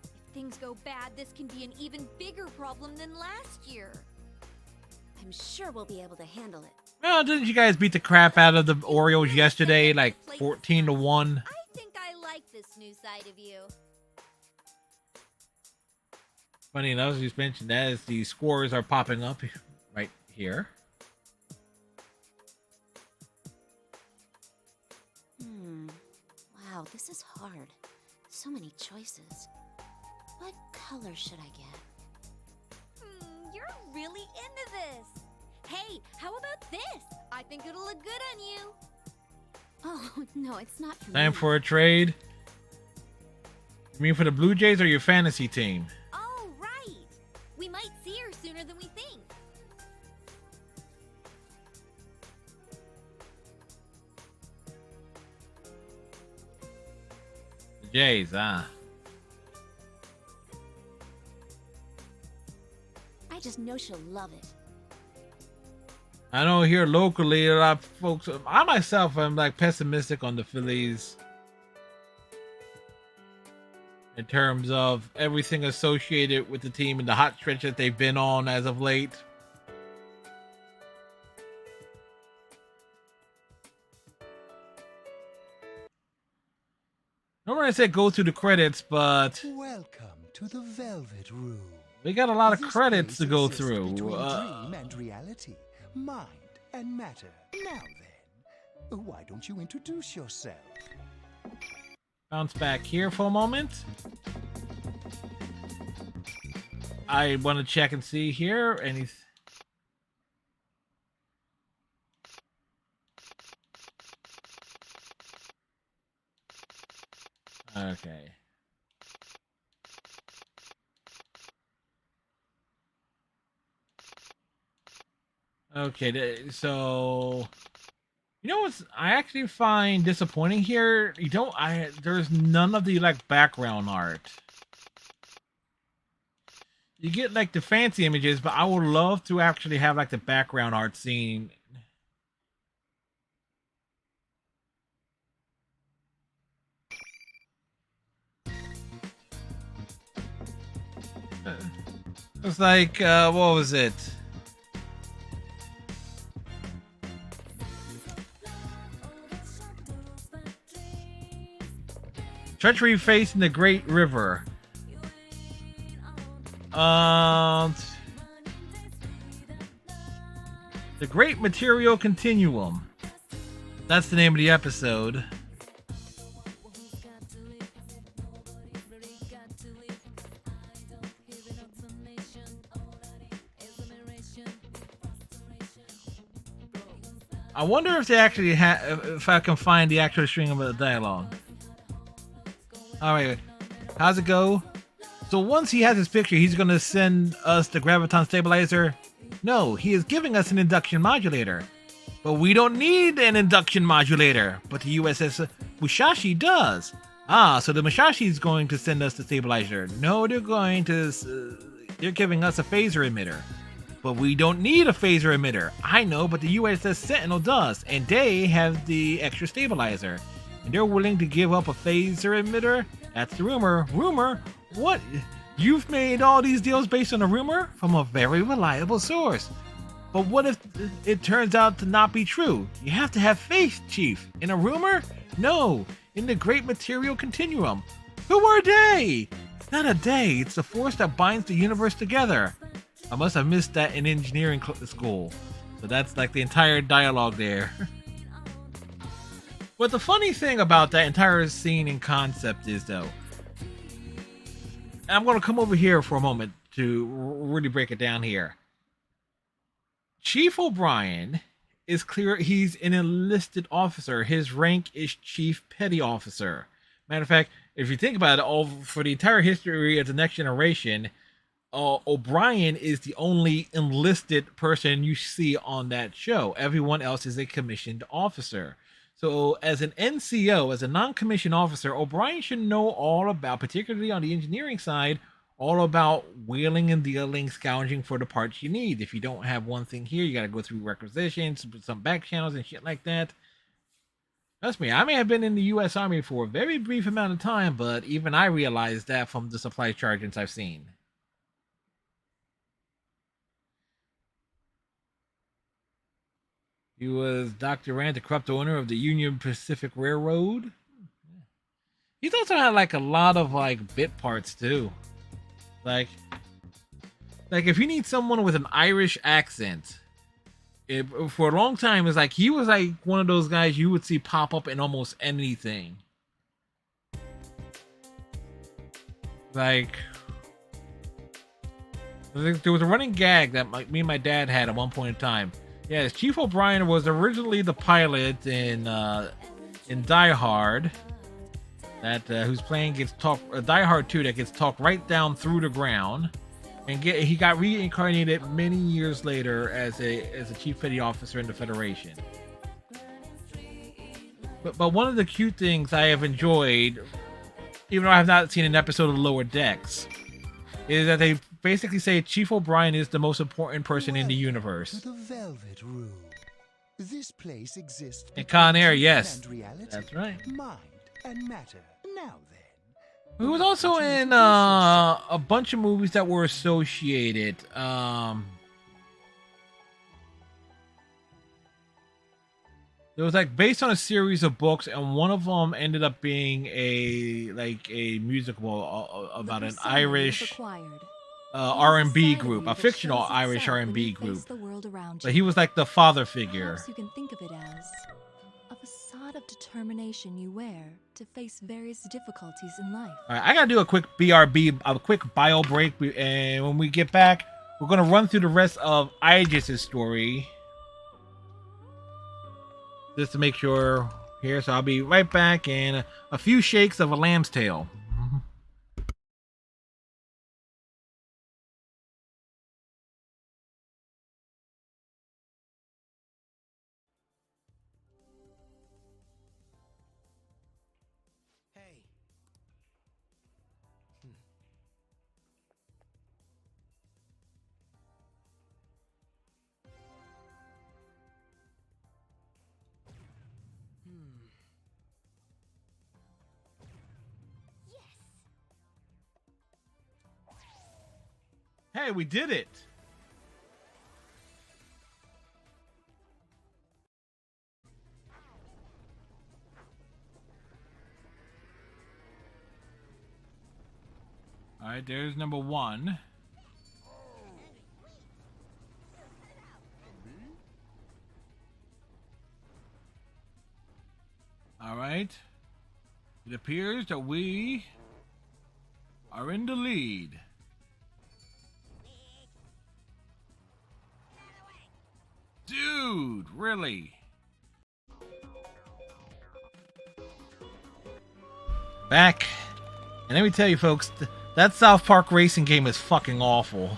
S6: If things go bad, this can be an even bigger problem than last year.
S15: I'm sure we'll be able to handle it.
S1: Well, didn't you guys beat the crap out of the Orioles yesterday, like 14-1?
S6: I think I like this new side of you.
S1: Funny enough, as you mentioned that, as the scores are popping up right here.
S15: Wow, this is hard. So many choices. What color should I get?
S6: You're really into this. Hey, how about this? I think it'll look good on you.
S15: Oh, no, it's not for
S1: Time
S15: me.
S1: for a trade. You mean for the Blue Jays or your fantasy team?
S6: Oh, right. We might see her sooner than we think.
S1: The Jays, ah.
S15: I just know she'll love it.
S1: I know here locally, a lot of folks, I myself am like pessimistic on the Phillies in terms of everything associated with the team and the hot stretch that they've been on as of late. Normally I say go through the credits, but
S12: Welcome to the Velvet Room.
S1: we got a lot of
S12: This
S1: credits
S12: place
S1: to go
S12: exists
S1: through.
S12: Between dream and reality, mind and matter. Now then, why don't you introduce yourself?
S1: Bounce back here for a moment. I want to check and see here. Okay. Okay, so you know what's I actually find disappointing here? There's none of the like background art. You get like the fancy images, but I would love to actually have like the background art scene. It's like what was it? Treachery facing the Great River. The Great Material Continuum. That's the name of the episode. I wonder if they actually if I can find the actual string of the dialogue. Alright, how's it go? So once he has his picture, he's going to send us the graviton stabilizer? No, he is giving us an induction modulator. But we don't need an induction modulator. But the USS Musashi does. Ah, so the Musashi is going to send us the stabilizer. No, they're going to... they're giving us a phaser emitter. But we don't need a phaser emitter. I know, but the USS Sentinel does. And they have the extra stabilizer. And they're willing to give up a phaser emitter? That's the rumor. Rumor? What? You've made all these deals based on a rumor? From a very reliable source. But what if it turns out to not be true? You have to have faith, Chief. In a rumor? No. In the Great Material Continuum. Who are they? It's not a they. It's the force that binds the universe together. I must have missed that in engineering school. So that's like the entire dialogue there. But the funny thing about that entire scene and concept is, though, and I'm going to come over here for a moment to really break it down here. Chief O'Brien is clear he's an enlisted officer. His rank is Chief Petty Officer. Matter of fact, if you think about it, all for the entire history of the Next Generation, O'Brien is the only enlisted person you see on that show. Everyone else is a commissioned officer. So as an NCO, as a non-commissioned officer, O'Brien should know all about, particularly on the engineering side, all about wheeling and dealing, scrounging for the parts you need. If you don't have one thing here, you got to go through requisitions, some back channels and shit like that. Trust me, I may have been in the U.S. Army for a very brief amount of time, but even I realized that from the supply sergeants I've seen. He was Dr. Rand, the corrupt owner of the Union Pacific Railroad. He's also had like a lot of like bit parts too. Like if you need someone with an Irish accent, for a long time, it's like he was like one of those guys you would see pop up in almost anything. Like there was a running gag that me and my dad had at one point in time. Yes, Chief O'Brien was originally the pilot in Die Hard. Whose plane gets talked, Die Hard 2, that gets talked right down through the ground, and he got reincarnated many years later as a chief petty officer in the Federation. But one of the cute things I have enjoyed, even though I have not seen an episode of Lower Decks, is that they basically say Chief O'Brien is the most important person in the universe.
S12: The Velvet Room. This place exists
S1: in Con Air, yes,
S12: and reality,
S1: that's right.
S12: Mind and matter. Now then,
S1: he was also in a bunch of movies that were associated. It was like based on a series of books, and one of them ended up being a musical about an Irish R&B group, a fictional Irish R&B group. But he was like the father figure.
S13: Perhaps you can think of it as a facade of determination you wear to face various difficulties in life.
S1: All right, I gotta do a quick BRB, a quick bio break, and when we get back, we're gonna run through the rest of Aegis' story, just to make sure here. So I'll be right back in a few shakes of a lamb's tail. Hey, we did it! Alright, there's number 1. Alright. It appears that we are in the lead. Dude, really? Back. And let me tell you folks, that South Park racing game is fucking awful.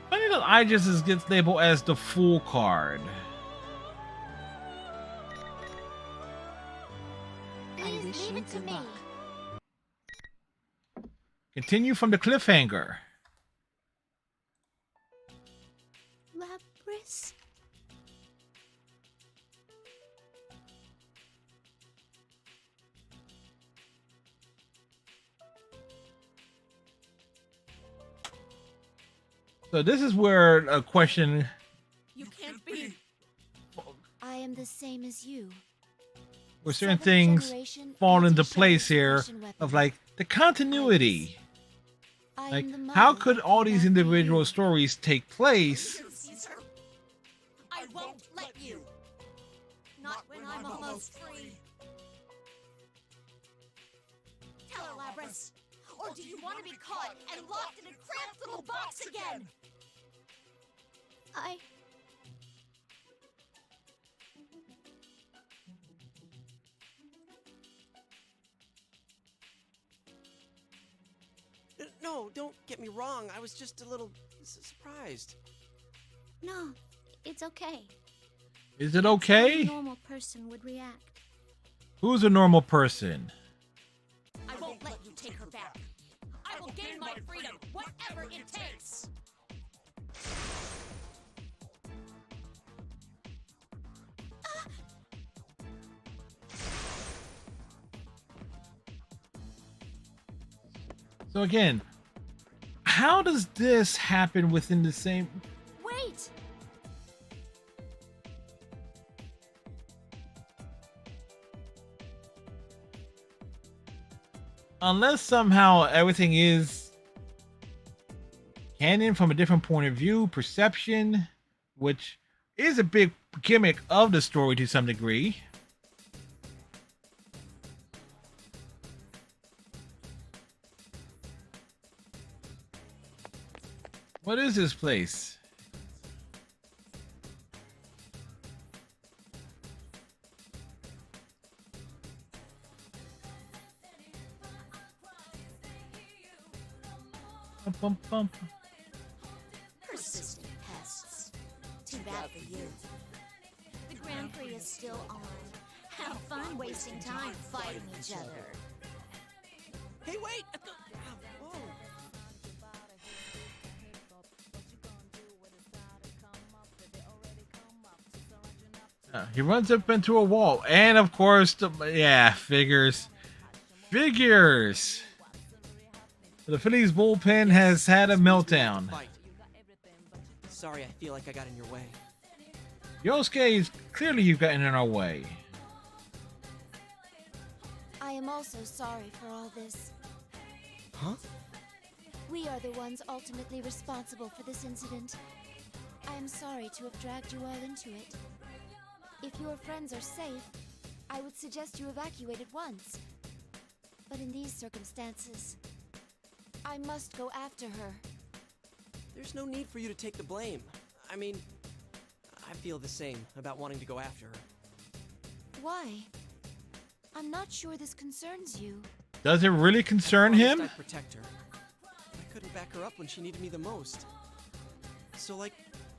S1: Funny that Aegis gets labeled as the fool card.
S13: I wish you good luck.
S1: Continue from the cliffhanger.
S15: Labrys?
S1: So this is where a question.
S15: You can't be. I am the same as you.
S1: Where certain things fall into place here of like the continuity. Like, how could all these individual stories take place
S16: won't let you. Not when I'm almost free. Tell her, Labrys. Or do you want to be caught and locked in a cramped little box again?
S17: No, don't get me wrong. I was just a little surprised.
S4: No, it's okay.
S1: Is it
S4: A
S1: okay?
S4: normal person would react.
S1: Who's a normal person?
S16: I won't let you take her back. I will gain my freedom, whatever it takes.
S1: So again, how does this happen within the same?
S6: Wait!
S1: Unless somehow everything is canon from a different point of view, perception, which is a big gimmick of the story to some degree. What is this place? Bum, bum, bum.
S16: Persistent pests. Too bad for you. The Grand Prix is still on. Have fun wasting time fighting each other.
S17: Hey, wait! Whoa.
S1: He runs up into a wall, and of course, yeah, figures. The Phillies bullpen has had a meltdown.
S17: Sorry, I feel like I got in your way.
S1: Yosuke, clearly you've gotten in our way.
S6: I am also sorry for all this.
S17: Huh?
S6: We are the ones ultimately responsible for this incident. I am sorry to have dragged you all into it. If your friends are safe, I would suggest you evacuate at once. But in these circumstances, I must go after her.
S17: There's no need for you to take the blame. I mean, I feel the same about wanting to go after her.
S6: Why? I'm not sure this concerns you.
S1: Does it really concern
S17: Promised
S1: him?
S17: I'd protect her. I couldn't back her up when she needed me the most. So,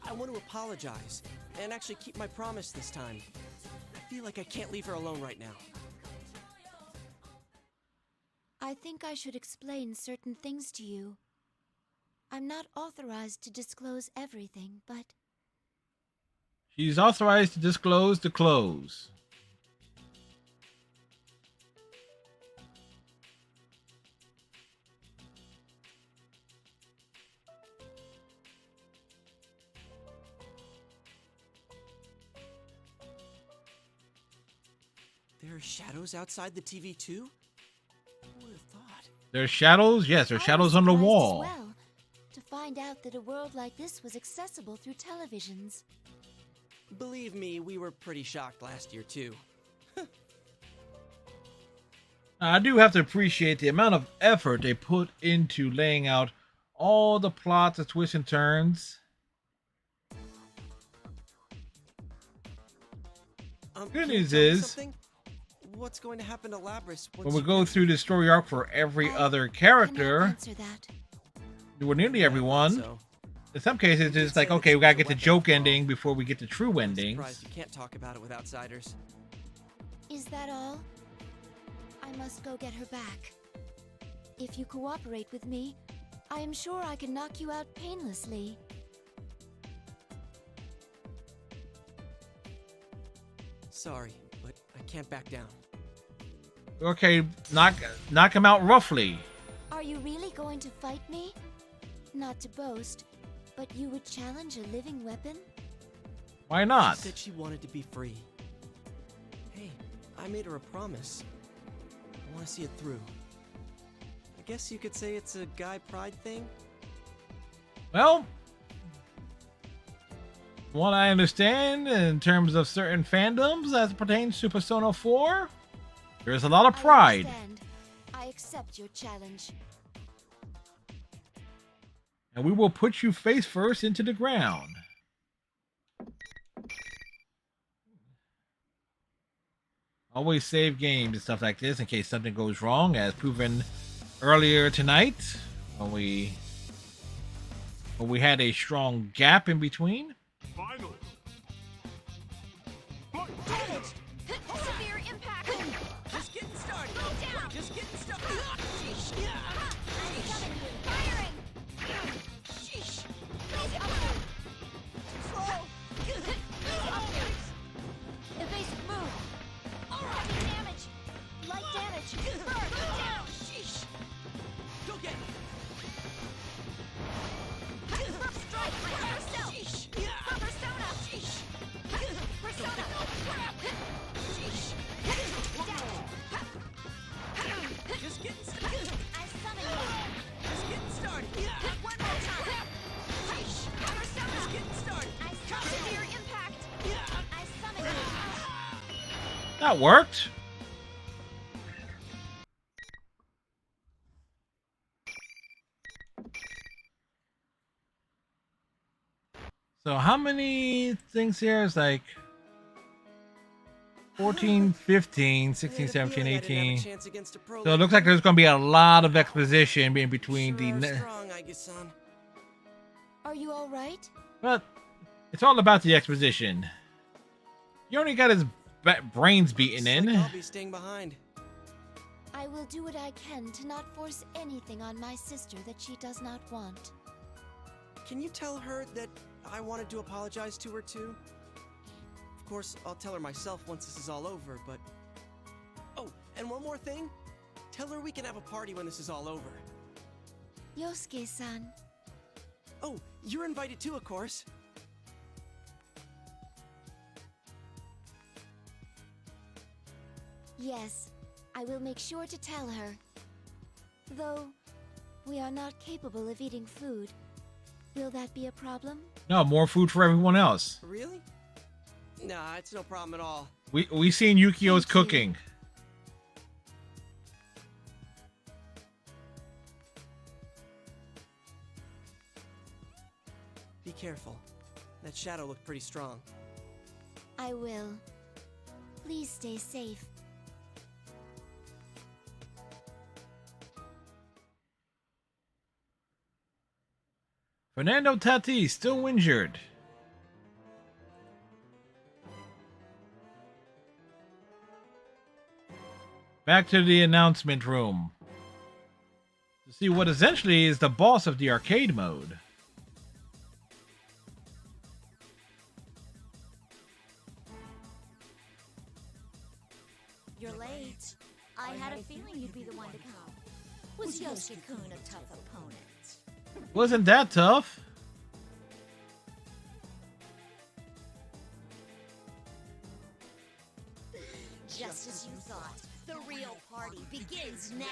S17: I want to apologize and actually keep my promise this time. I feel like I can't leave her alone right now.
S6: I think I should explain certain things to you. I'm not authorized to disclose everything, but
S1: She's authorized to disclose the clothes.
S17: There are shadows outside the TV too? Who would have thought?
S1: There's shadows? Yes, there's shadows on the
S6: surprised
S1: wall.
S6: as well to find out that a world like this was accessible through televisions.
S17: Believe me, we were pretty shocked last year too.
S1: I do have to appreciate the amount of effort they put into laying out all the plots, the twists and turns. Good
S17: Can you
S1: news
S17: tell me
S1: is,
S17: something? What's going to happen to Labrys?
S1: when we go through the story arc for every other character,
S6: Answer that.
S1: well, nearly everyone, in some cases it's like, okay, we gotta get the joke ending before we get the true endings.
S17: Surprised you can't talk about it with outsiders.
S6: Is that all? I must go get her back. If you cooperate with me, I am sure I can knock you out painlessly.
S17: Sorry, but I can't back down.
S1: Okay, knock him out roughly.
S6: Are you really going to fight me? Not to boast, but you would challenge a living weapon?
S1: Why not?
S17: She said she wanted to be free. Hey, I made her a promise. I want to see it through. I guess you could say it's a guy pride thing.
S1: Well, What I understand in terms of certain fandoms as it pertains to Persona 4, there's a lot of pride.
S6: I accept your challenge.
S1: And we will put you face first into the ground. Always save games and stuff like this in case something goes wrong, as proven earlier tonight when we had a strong gap in between.
S20: Finals.
S2: Damaged! Severe impact!
S17: Just getting started.
S2: Go down!
S17: Just getting started.
S2: Firing! Sheesh! Easy upward! Slow! Easy upwards! Evasive move! Heavy damage! Light damage! Burn! Go down! Sheesh!
S17: Go get me.
S2: Strike! Yourself! Sheesh! Persona! Sheesh! Persona! Sheesh!
S17: Just getting started.
S2: I summon you!
S17: Just getting started.
S2: One more time! Sheesh! Persona!
S17: Just getting started.
S2: I severe impact! I summon you!
S1: That worked. So how many things here is like 14, 15, 16, 17, 18. So it looks like there's going to be a lot of exposition in between
S17: Strong, Aige-san.
S6: Are you all right?
S1: But it's all about the exposition. You only got his brains beaten in.
S17: I'll be staying behind.
S6: I will do what I can to not force anything on my sister that she does not want.
S17: Can you tell her that I wanted to apologize to her too? Of course, I'll tell her myself once this is all over, but... Oh, and one more thing. Tell her we can have a party when this is all over.
S6: Yosuke-san.
S17: Oh, you're invited too, of course.
S6: Yes, I will make sure to tell her. Though, we are not capable of eating food. Will that be a problem?
S1: No, more food for everyone else.
S17: Really? Nah, it's no problem at all.
S1: We seen Yukio's cooking.
S17: Be careful. That shadow looked pretty strong.
S6: I will. Please stay safe.
S1: Fernando Tatis still injured. Back to the announcement room to see what essentially is the boss of the arcade mode.
S16: You're late. I had a feeling you'd be the one to come. Was Yosuke-kun a tough opponent?
S1: Wasn't that tough?
S16: Just as you thought, the real party begins now!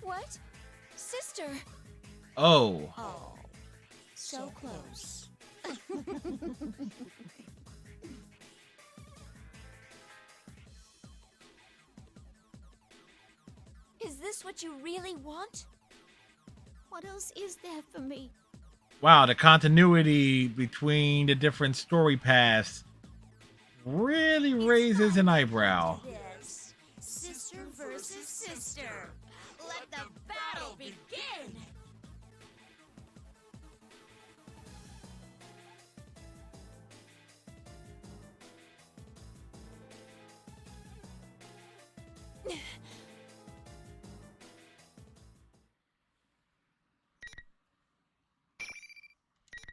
S6: What? Sister!
S1: Oh.
S16: Oh, so close.
S6: Is this what you really want?
S4: What else is there for me?
S1: Wow, the continuity between the different story paths really raises an eyebrow.
S16: Yes, sister versus sister. Let the battle begin!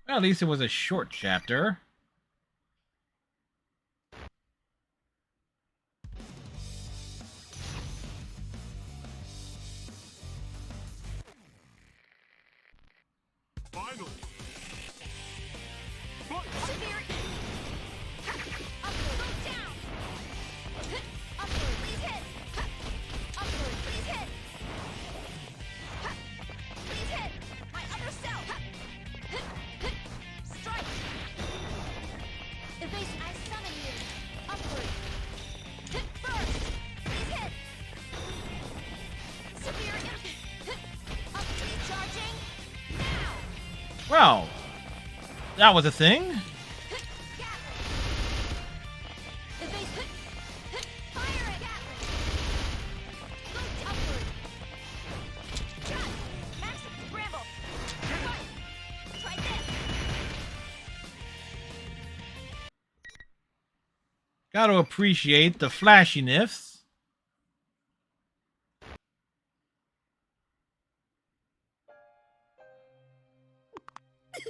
S1: Well, at least it was a short chapter.
S20: Final.
S2: Severe upward, go down! Upward, please hit!
S1: Well, that was a thing. Got to appreciate the flashiness.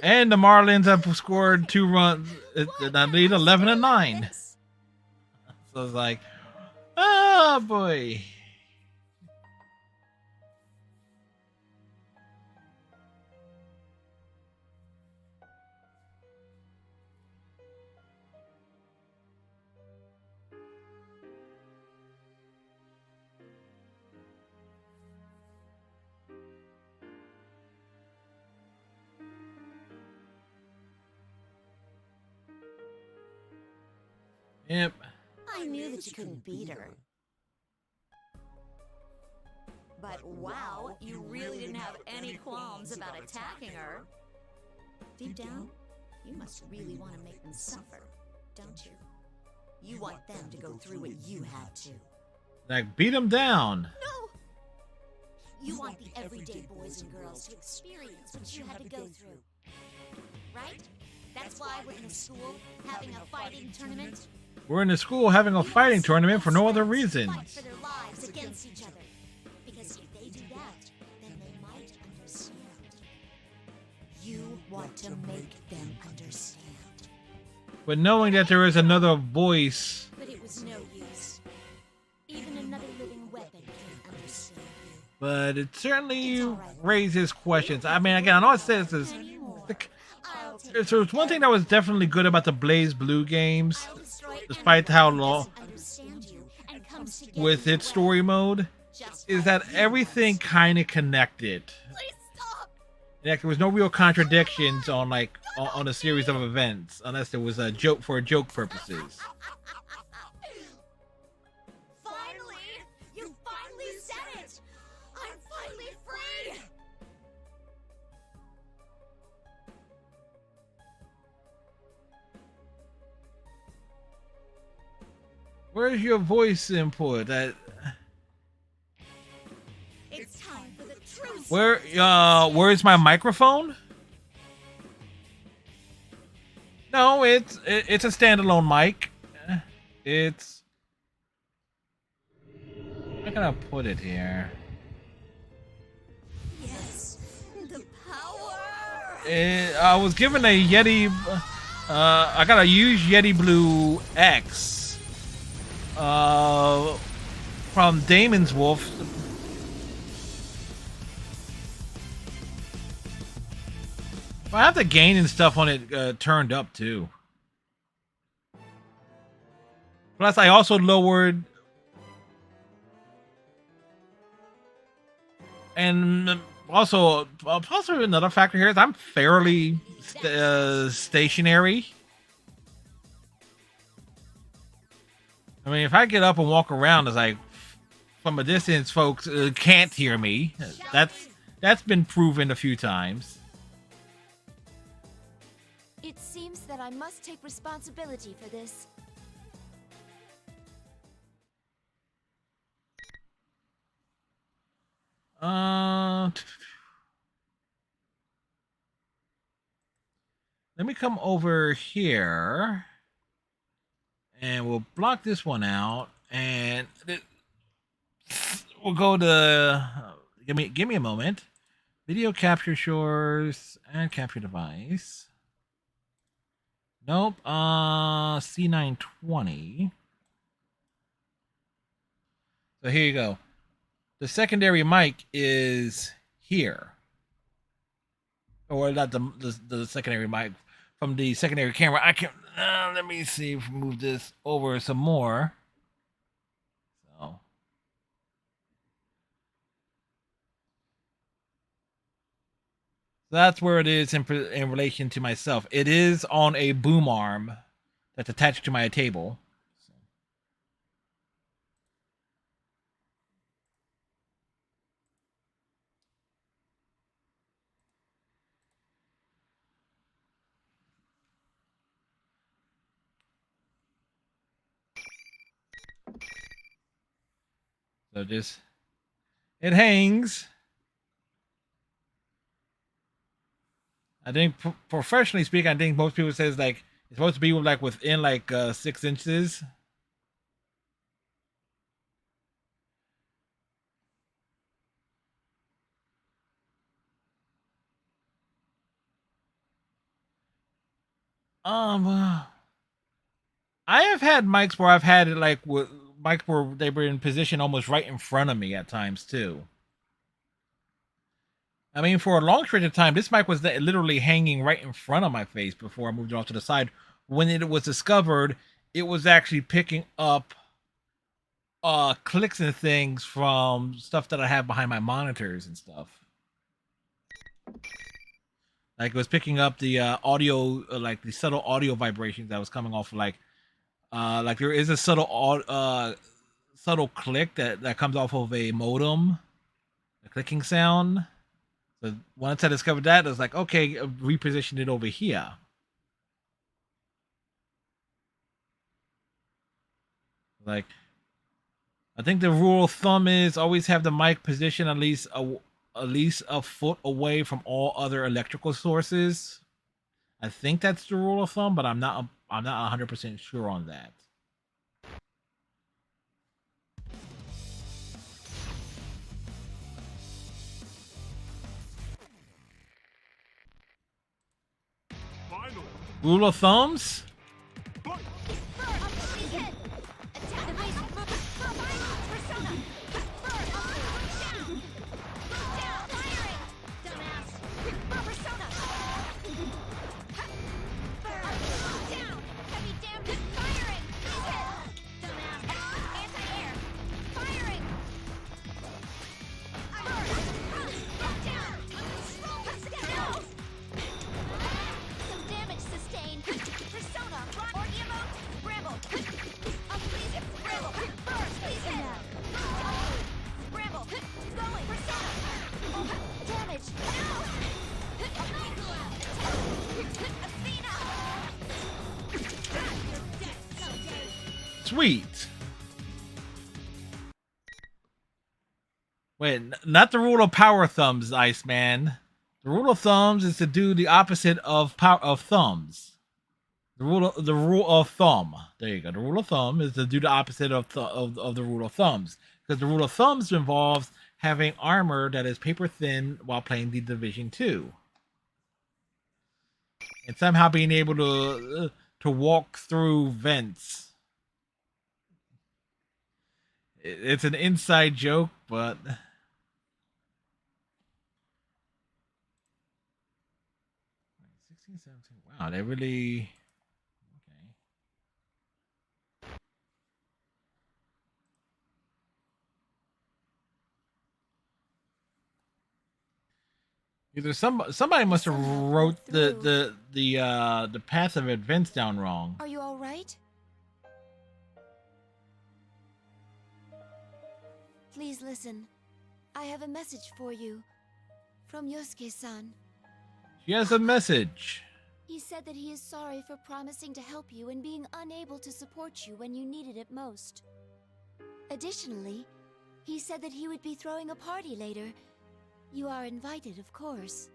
S1: And the Marlins have scored 2 runs. I lead 11-9. So it's like, oh boy. Yep.
S16: I knew that you couldn't beat her. But wow, you really didn't have any qualms about attacking her. Deep down, you must really want to make them suffer, don't you? You want them to go through what you had to.
S1: Like, beat them down.
S16: No! You want the everyday boys and girls to experience what you had to go through. Right? That's why we're in a school having a fighting tournament.
S1: We're in the school having a fighting tournament for no other reason.
S16: Fight for their lives against each other. Because if they do that, then they might understand. You want to make them understand.
S1: But knowing that there is another voice.
S16: But it was no use. Even another living weapon can't understand you.
S1: But it certainly raises questions. I mean, again, I know it says this. So there's one thing that was definitely good about the Blaze Blue games, despite how long with its story mode, is that everything kind of connected. Like, there was no real contradictions on on a series of events, unless there was a joke for joke purposes.
S16: Finally! You finally said it! I'm finally free!
S1: Where's your voice input?
S16: It's time for the truth.
S1: Where's my microphone? No, it's a standalone mic. It's, how can I put it here?
S16: Yes, the power.
S1: I was given a Yeti. I got a used Yeti Blue X. From Damon's Wolf. I have the gain and stuff on it turned up too. Plus, I also lowered, and also another factor here is I'm fairly stationary. I mean, if I get up and walk around, it's like, from a distance, folks can't hear me. That's been proven a few times.
S15: It seems that I must take responsibility for this.
S1: Let me come over here. And we'll block this one out, and we'll go to give me a moment. Video capture shores and capture device. Nope. C920. So here you go. The secondary mic is here, or not the secondary mic from the secondary camera. I can. Let me see if we move this over some more. So. That's where it is in relation to myself. It is on a boom arm that's attached to my table. So just it hangs. I think professionally speaking, I think most people say it's like it's supposed to be like within like 6 inches. I have had mics where I've had it like with mics where they were in position almost right in front of me at times too. I mean, for a long stretch of time, this mic was literally hanging right in front of my face before I moved it off to the side. When it was discovered, it was actually picking up clicks and things from stuff that I have behind my monitors and stuff. Like it was picking up the audio, like the subtle audio vibrations that was coming off. Like there is a subtle click that comes off of a modem, a clicking sound. So once I discovered that, I was like, okay, reposition it over here. Like, I think the rule of thumb is always have the mic position at least a foot away from all other electrical sources. I think that's the rule of thumb, but I'm not 100% sure on that. Rule of thumbs? Sweet. Wait, not the rule of power thumbs, Iceman. The rule of thumbs is to do the opposite of thumbs. The rule of thumb. There you go. The rule of thumb is to do the opposite of the rule of thumbs, because the rule of thumbs involves having armor that is paper thin while playing the Division 2, and somehow being able to walk through vents. It's an inside joke, but 16, 17. Wow, they really okay. Either somebody must have wrote the path of events down wrong.
S15: Are you all right? Please listen. I have a message for you. From Yosuke-san.
S1: She has a message.
S15: He said that he is sorry for promising to help you and being unable to support you when you needed it most. Additionally, he said that he would be throwing a party later. You are invited, of course.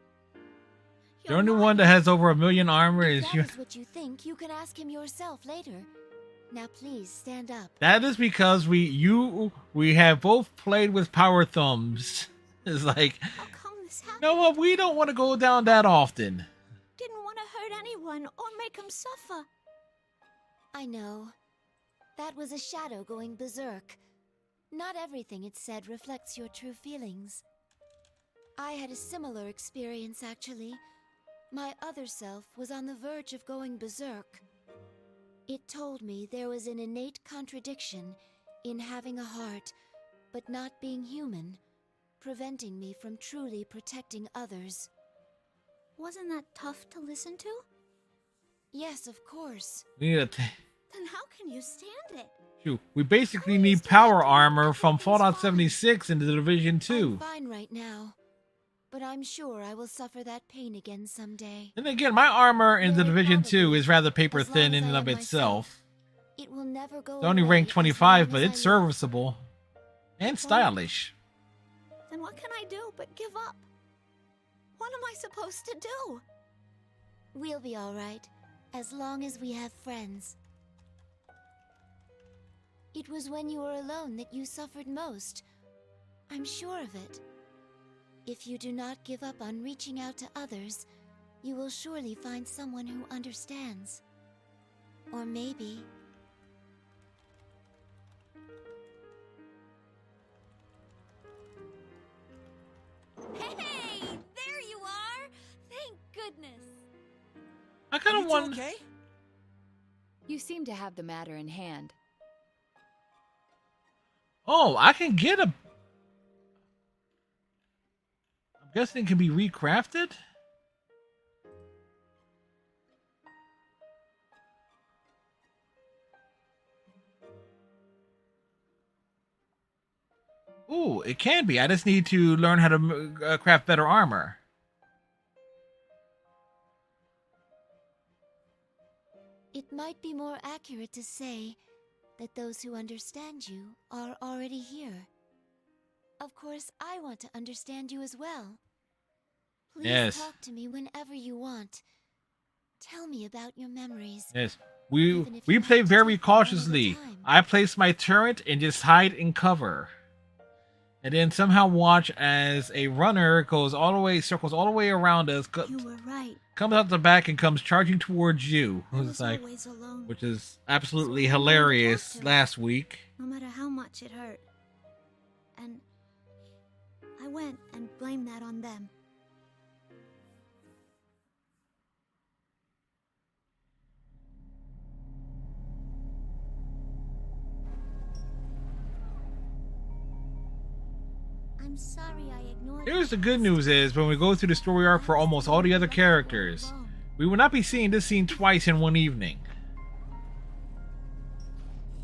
S1: The only one that has over 1 million armor is you.
S15: If that is what you think, you can ask him yourself later. Now please, stand up.
S1: That is because we have both played with power thumbs. It's like, you know what? We don't want to go down that often.
S4: Didn't want to hurt anyone or make them suffer.
S15: I know. That was a shadow going berserk. Not everything it said reflects your true feelings. I had a similar experience, actually. My other self was on the verge of going berserk. It told me there was an innate contradiction in having a heart, but not being human, preventing me from truly protecting others.
S4: Wasn't that tough to listen to?
S15: Yes, of course.
S1: We need
S4: Then how can you stand it?
S1: Shoot, we basically need power armor from Fallout 76 into the Division 2.
S15: I'm fine right now, but I'm sure I will suffer that pain again someday.
S1: And again, my armor in the Division 2 is rather paper thin in and of itself.
S15: It will never go
S1: It's only
S15: away
S1: ranked
S15: as
S1: 25,
S15: long
S1: but
S15: as
S1: it's
S15: I live.
S1: serviceable. And stylish.
S4: Then what can I do but give up? What am I supposed to do?
S11: We'll be all right, as long as we have friends. It was when you were alone that you suffered most. I'm sure of it. If you do not give up on reaching out to others, you will surely find someone who understands. Or maybe...
S3: Hey, there you are! Thank goodness.
S1: I kind of want.
S17: Okay?
S14: You seem to have the matter in hand.
S1: Oh, I can get a. I'm guessing it can be recrafted. Ooh, it can be. I just need to learn how to craft better armor.
S11: It might be more accurate to say that those who understand you are already here. Of course, I want to understand you as well. Please
S1: Yes.
S11: talk to me whenever you want. Tell me about your memories.
S1: Yes, we play very cautiously. I place my turret and just hide in cover, and then somehow watch as a runner goes all the way, circles all the way around us,
S4: You were right.
S1: comes out the back and comes charging towards you.
S4: I
S1: It's
S4: was
S1: like,
S4: always alone.
S1: which is absolutely hilarious. Last week,
S4: No matter how much it hurt. And I went and blamed that on them. I'm sorry I ignored
S1: here's the good news: is when we go through the story arc for almost all the other characters, we will not be seeing this scene twice in one evening.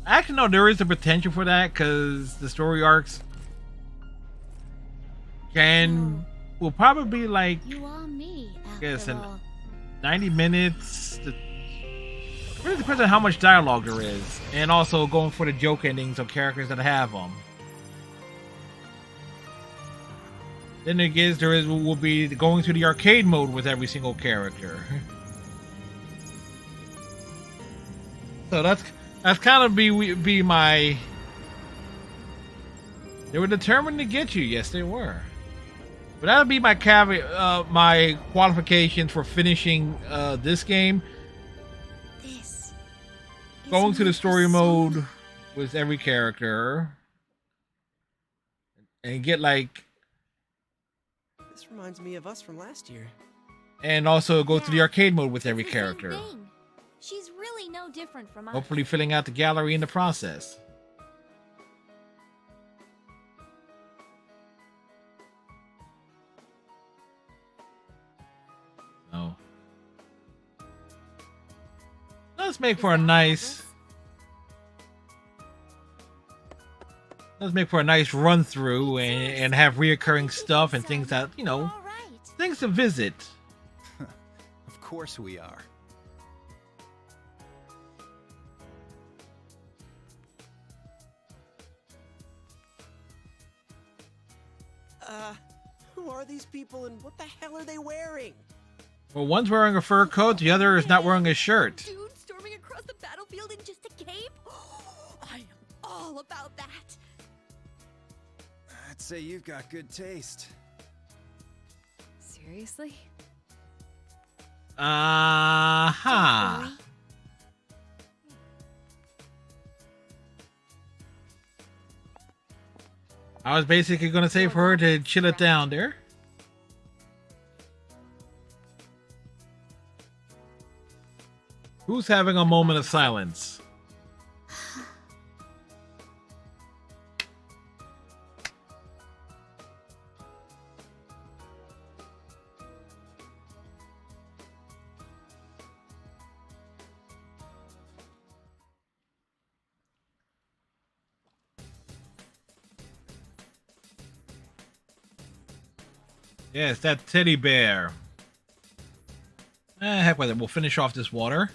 S1: Actually, no, there is a potential for that because the story arcs will probably be like,
S4: You are me,
S1: I guess,
S4: after all.
S1: 90 minutes. It really depends on how much dialogue there is, and also going for the joke endings of characters that have them. Then will be going through the arcade mode with every single character. So that's kind of be my. They were determined to get you. Yes, they were. But that'll be my caveat, my qualifications for finishing this game. Going to the story mode with every character, and get like.
S17: This reminds me of us from last year.
S1: And also go to the arcade mode with every character.
S3: She's really no different from us.
S1: Hopefully filling out the gallery in the process. No. Let's make for a nice... Let's make for a nice run through and have reoccurring stuff and things that, you know, things to visit.
S8: Of course we are.
S17: Who are these people and what the hell are they wearing?
S1: Well, one's wearing a fur coat, the other is not wearing a shirt.
S3: Dude storming across the battlefield in just a cape? I am all about that.
S21: I'd say you've got good taste.
S14: Seriously?
S1: Uh-huh. I was basically going to say for her to chill it down there. Who's having a moment of silence? Yes, that teddy bear. Heck with it. We'll finish off this water.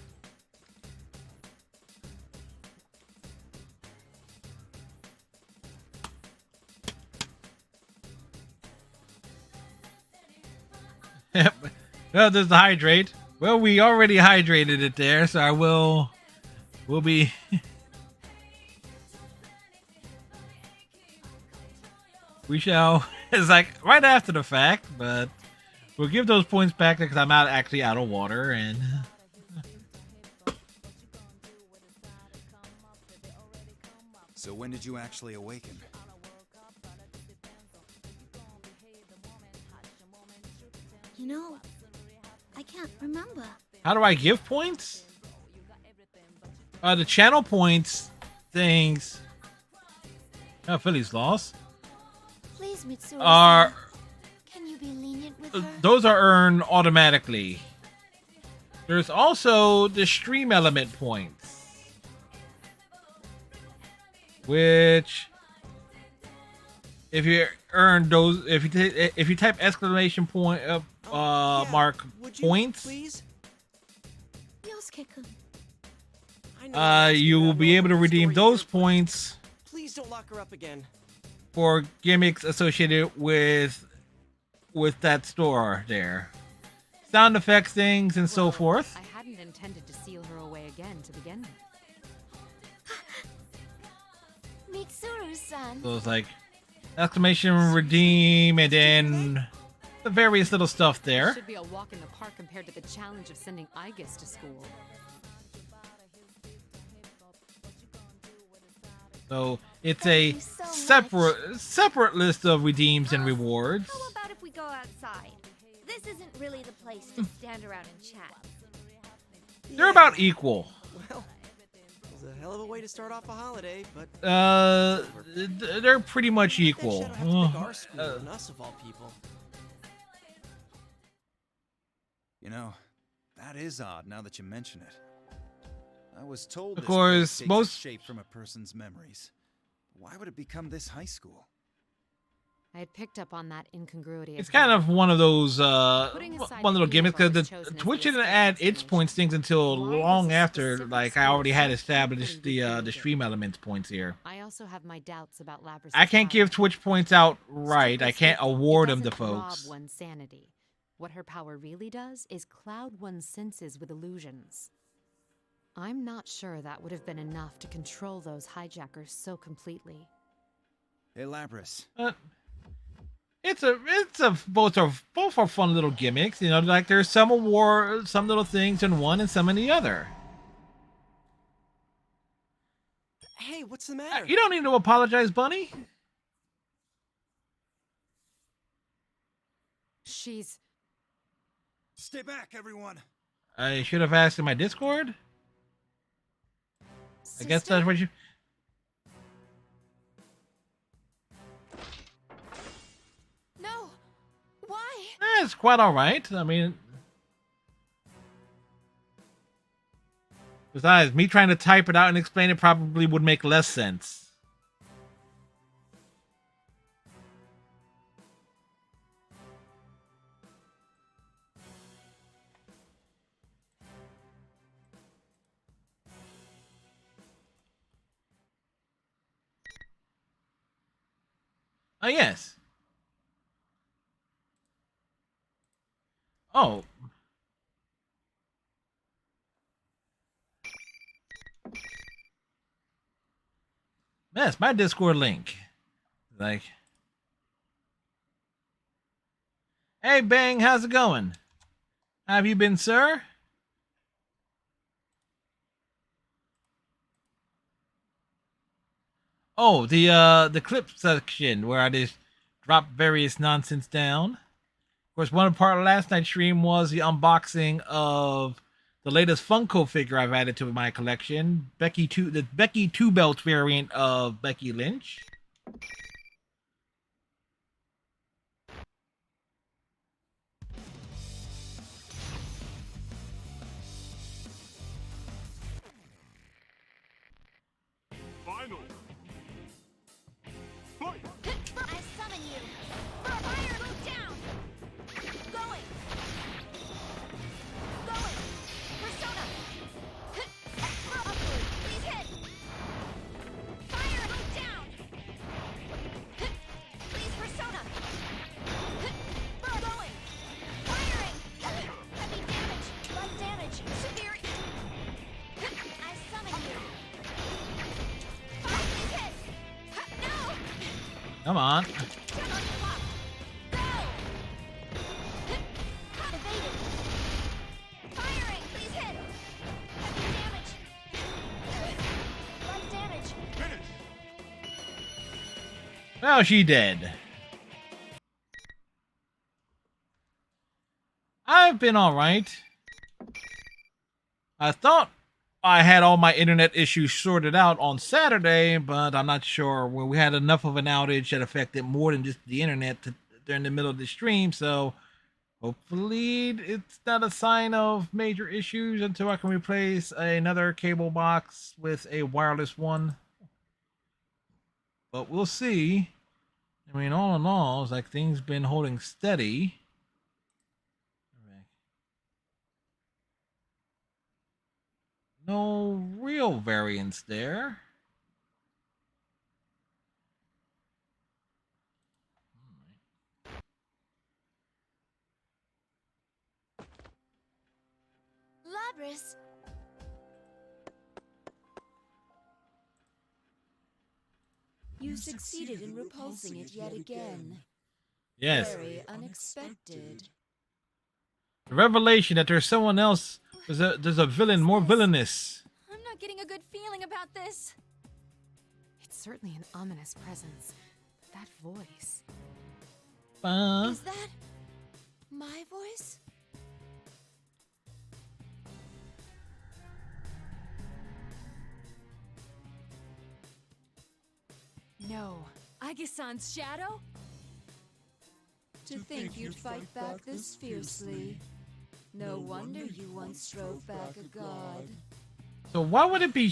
S1: Well, there's the hydrate. Well, we already hydrated it there, so I will. We'll be. We shall. It's like right after the fact, but we'll give those points back because I'm actually out of water and.
S8: So when did you actually awaken?
S4: You know, I can't remember.
S1: How do I give points? The channel points things. Oh, Philly's lost.
S11: Please, Mitsuru.
S1: Are
S11: Can you be lenient with her?
S1: those are earned automatically. There's also the stream element points, which if you earn those, if you type exclamation point mark points,
S17: Please?
S15: Yosuke-kun.
S1: you will be able to redeem those points
S17: Please don't lock her up again.
S1: for gimmicks associated with that store there. Sound effects things and so forth.
S14: I hadn't intended to seal her away again to begin with.
S11: Mitsuru-san.
S1: So it's like exclamation redeem and then the various little stuff there.
S14: It should be a walk in the park compared to the challenge of sending Aigis to school.
S1: So it's a separate list of redeems and rewards.
S3: How about if we go outside? This isn't really the place to stand around and chat.
S1: They're about equal.
S17: Well, it's a hell of a way to start off a holiday, but
S1: They're pretty much equal.
S17: They should have to pick our school and us of all people.
S8: You know, that is odd now that you mention it. I was told
S1: Of
S8: this
S1: course,
S8: place takes
S1: most-
S8: its shape from a person's memories. Why would it become this high school?
S14: I had picked up on that incongruity.
S1: It's kind of one of those
S14: Putting aside
S1: one little
S14: the
S1: gimmicks because
S14: uniform
S1: the
S14: chosen as
S1: Twitch
S14: the
S1: didn't add its points things until long after. Like I already had established the stream elements points here.
S14: I also have my doubts about Labrys'
S1: I can't give Twitch points out right. I can't award them to
S14: doesn't rob
S1: folks.
S14: one's sanity. What her power really does is cloud one's senses with illusions. I'm not sure that would have been enough to control those hijackers so completely.
S8: Hey, Labrys.
S1: It's both are fun little gimmicks. You know, like there's some little things in one and some in the other.
S17: Hey, what's the matter?
S1: You don't need to apologize, Bunny.
S14: She's...
S8: Stay back, everyone.
S1: I should have asked in my Discord. I guess that's what you.
S6: No! Why?
S1: It's quite all right. I mean, besides, me trying to type it out and explain it probably would make less sense. Oh, yes. Oh. That's my Discord link. Like, hey, Bang, how's it going? How have you been, sir? Oh, the clip section where I just drop various nonsense down. Of course, one part of last night's stream was the unboxing of the latest Funko figure I've added to my collection, the Becky Two Belts variant of Becky Lynch.
S20: Final.
S6: I summon you! For a fire move down! Going! Going! Persona! Upward! Please hit! Fire move down!
S1: Come on.
S6: Firing! Please hit! Heavy damage! Light damage!
S1: Well, she dead. I've been alright. I thought I had all my internet issues sorted out on Saturday, but I'm not sure. Well, we had enough of an outage that affected more than just the internet during the middle of the stream, so hopefully it's not a sign of major issues until I can replace another cable box with a wireless one. But we'll see. I mean, all in all, it's like things been holding steady. No real variance there.
S11: Labrys! You succeeded in repulsing it yet again.
S1: Yes.
S11: Very unexpected.
S1: The revelation that there's someone else, there's a villain more villainous.
S6: I'm not getting a good feeling about this.
S14: It's certainly an ominous presence. But that voice.
S11: Is that my voice?
S14: No.
S13: Agisan's shadow?
S11: To think you'd fight back this fiercely. No wonder you once strove back a god.
S1: So why would it be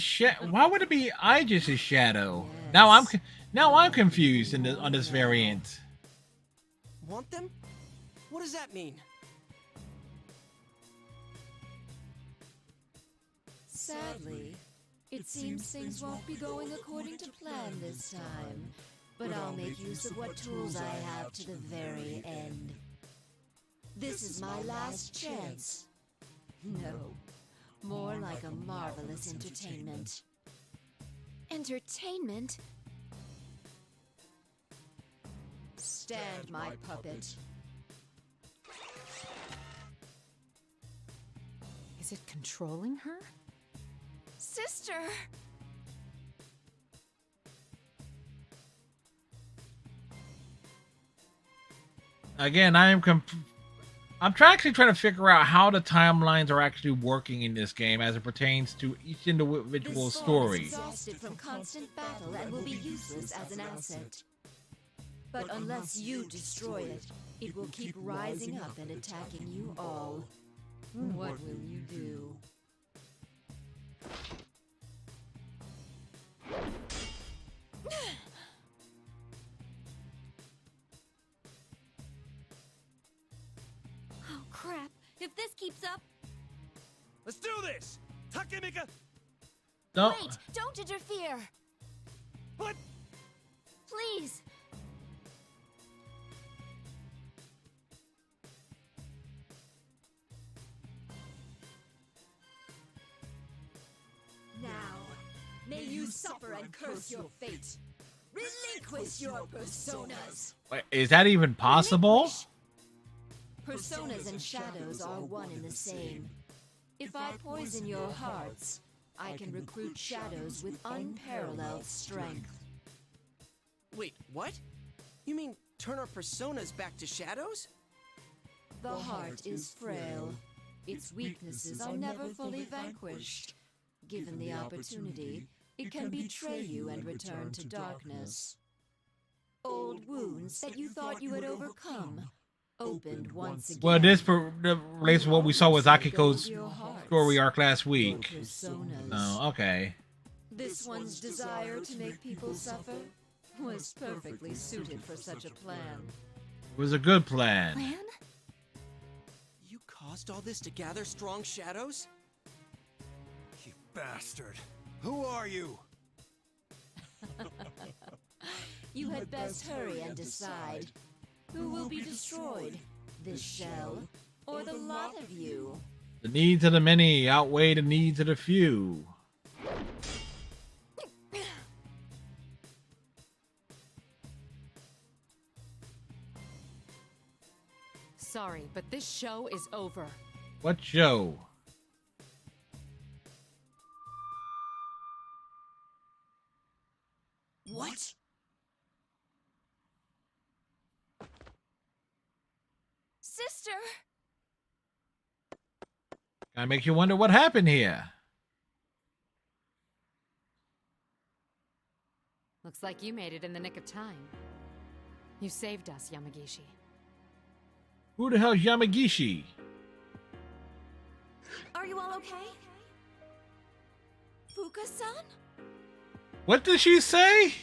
S1: why would it be Aegis' shadow? Yes. Now I'm confused on this variant.
S17: Want them? What does that mean?
S11: Sadly, it seems things won't be going according to plan this time. But I'll make use of what tools I have to the very end. This is my last chance. No, more like a marvelous entertainment.
S13: Entertainment?
S11: Stand, my puppet.
S14: Is it controlling her?
S13: Sister!
S1: Again, I'm actually trying to figure out how the timelines are actually working in this game as it pertains to each individual story.
S11: This sword is exhausted from constant battle and will be useless as an asset. But unless you destroy it, it will keep rising up and attacking you all. What will you do?
S3: Oh, crap. If this keeps up...
S5: Let's do this! Takemika!
S1: No.
S13: Wait! Don't interfere!
S5: What?
S13: Please!
S11: Now, may you suffer and curse your fate. Relinquish your personas.
S1: Wait, is that even possible?
S11: Personas and shadows are one and the same. If I poison your hearts, I can recruit shadows with unparalleled strength.
S17: Wait, what? You mean turn our personas back to shadows?
S11: The heart is frail. Its weaknesses are never fully vanquished. Given the opportunity, it can betray you and return to darkness. Old wounds that you thought you had overcome opened once again.
S1: Well, this relates to what we saw with Akiko's story arc last week. Oh, okay.
S11: This one's desire to make people suffer was perfectly suited for such a plan.
S1: It was a good plan.
S13: Plan?
S17: You caused all this to gather strong shadows?
S5: You bastard. Who are you?
S11: You had best hurry and decide. Who will be destroyed? This shell or the lot of you?
S1: The needs of the many outweigh the needs of the few.
S14: sorry, but this show is over.
S1: What show?
S16: What?
S6: Sister!
S1: Kind of makes you wonder what happened here.
S14: Looks like you made it in the nick of time. You saved us, Yamagishi.
S1: Who the hell's Yamagishi?
S16: Are you all okay? Fuka-san?
S1: What did she say?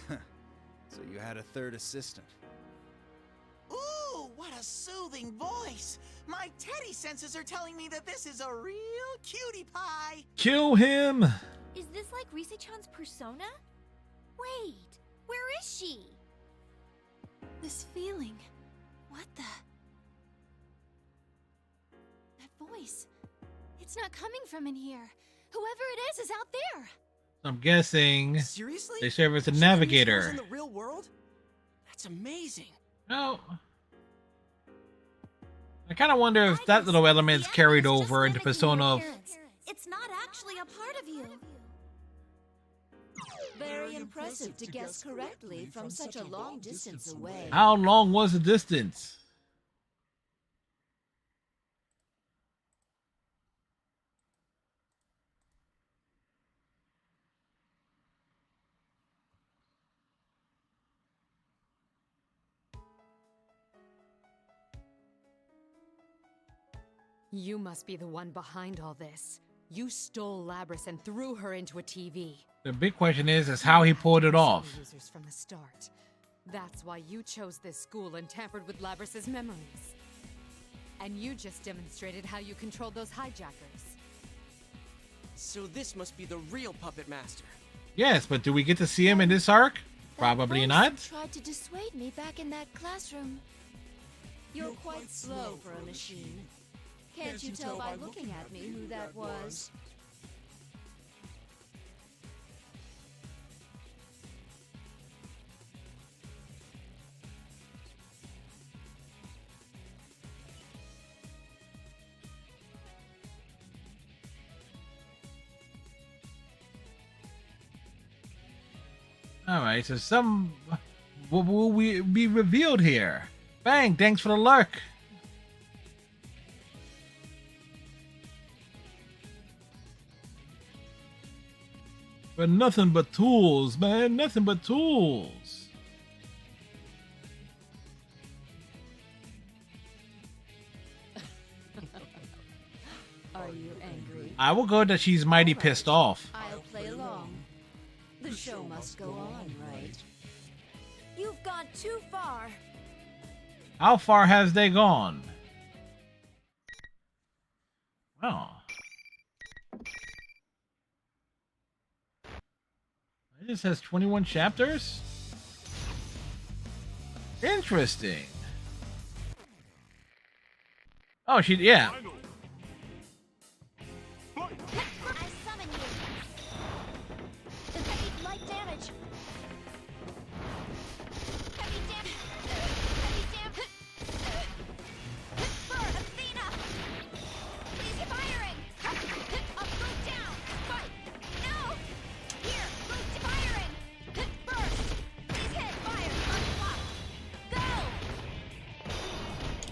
S8: So you had a third assistant.
S18: Ooh, what a soothing voice! My teddy senses are telling me that this is a real cutie pie!
S1: Kill him!
S6: Is this like Rise-chan's persona? Wait, where is she? This feeling. What the? That voice. It's not coming from in here. Whoever it is out there.
S1: I'm guessing
S17: Seriously?
S1: they serve as a
S17: She
S1: navigator.
S17: lives in the real world? That's amazing.
S1: No. I kind of wonder if that little element's carried over into Persona of...
S16: It's not actually a part of you. Very impressive to guess correctly from such a long distance away.
S1: How long was the distance?
S14: You must be the one behind all this. You stole Labris and threw her into a TV.
S1: The big question is how he pulled it off.
S14: Users from the start. That's why you chose this school and tampered with Labris's memories. And you just demonstrated how you controlled those hijackers.
S17: So this must be the real Puppet Master.
S1: Yes, but do we get to see him in this arc? Probably
S11: Voice
S1: not.
S11: Tried to dissuade me back in that classroom.
S16: You're quite slow for a machine. Can't you tell by looking at me who that was?
S1: All right, so some will we be revealed here? Bang! Thanks for the lurk. But nothing but tools, man. Nothing but tools.
S16: Are you angry?
S1: I will go that she's mighty pissed off.
S16: I'll play along. The show must go on, right? You've gone too far.
S1: How far has they gone? Wow. It just has 21 chapters? Interesting. Oh, yeah.
S6: I summon you. Evade light damage. Heavy damage. Heavy damage. Burn, Athena. Please keep firing. Up, move down. Fight. No. Here, move to firing. Burst. Please hit. Fire. Unblock. Go.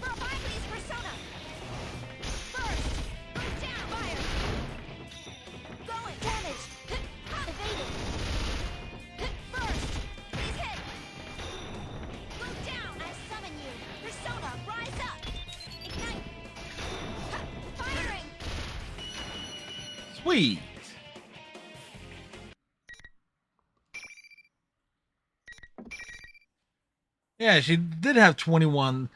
S6: For a fire, please, persona. Burst. Move down. Fire. Going. Damage. Evaded. Burst. Please hit. Move down. I summon you. Persona, rise up. Ignite. Firing.
S1: Sweet. Yeah, she did have 21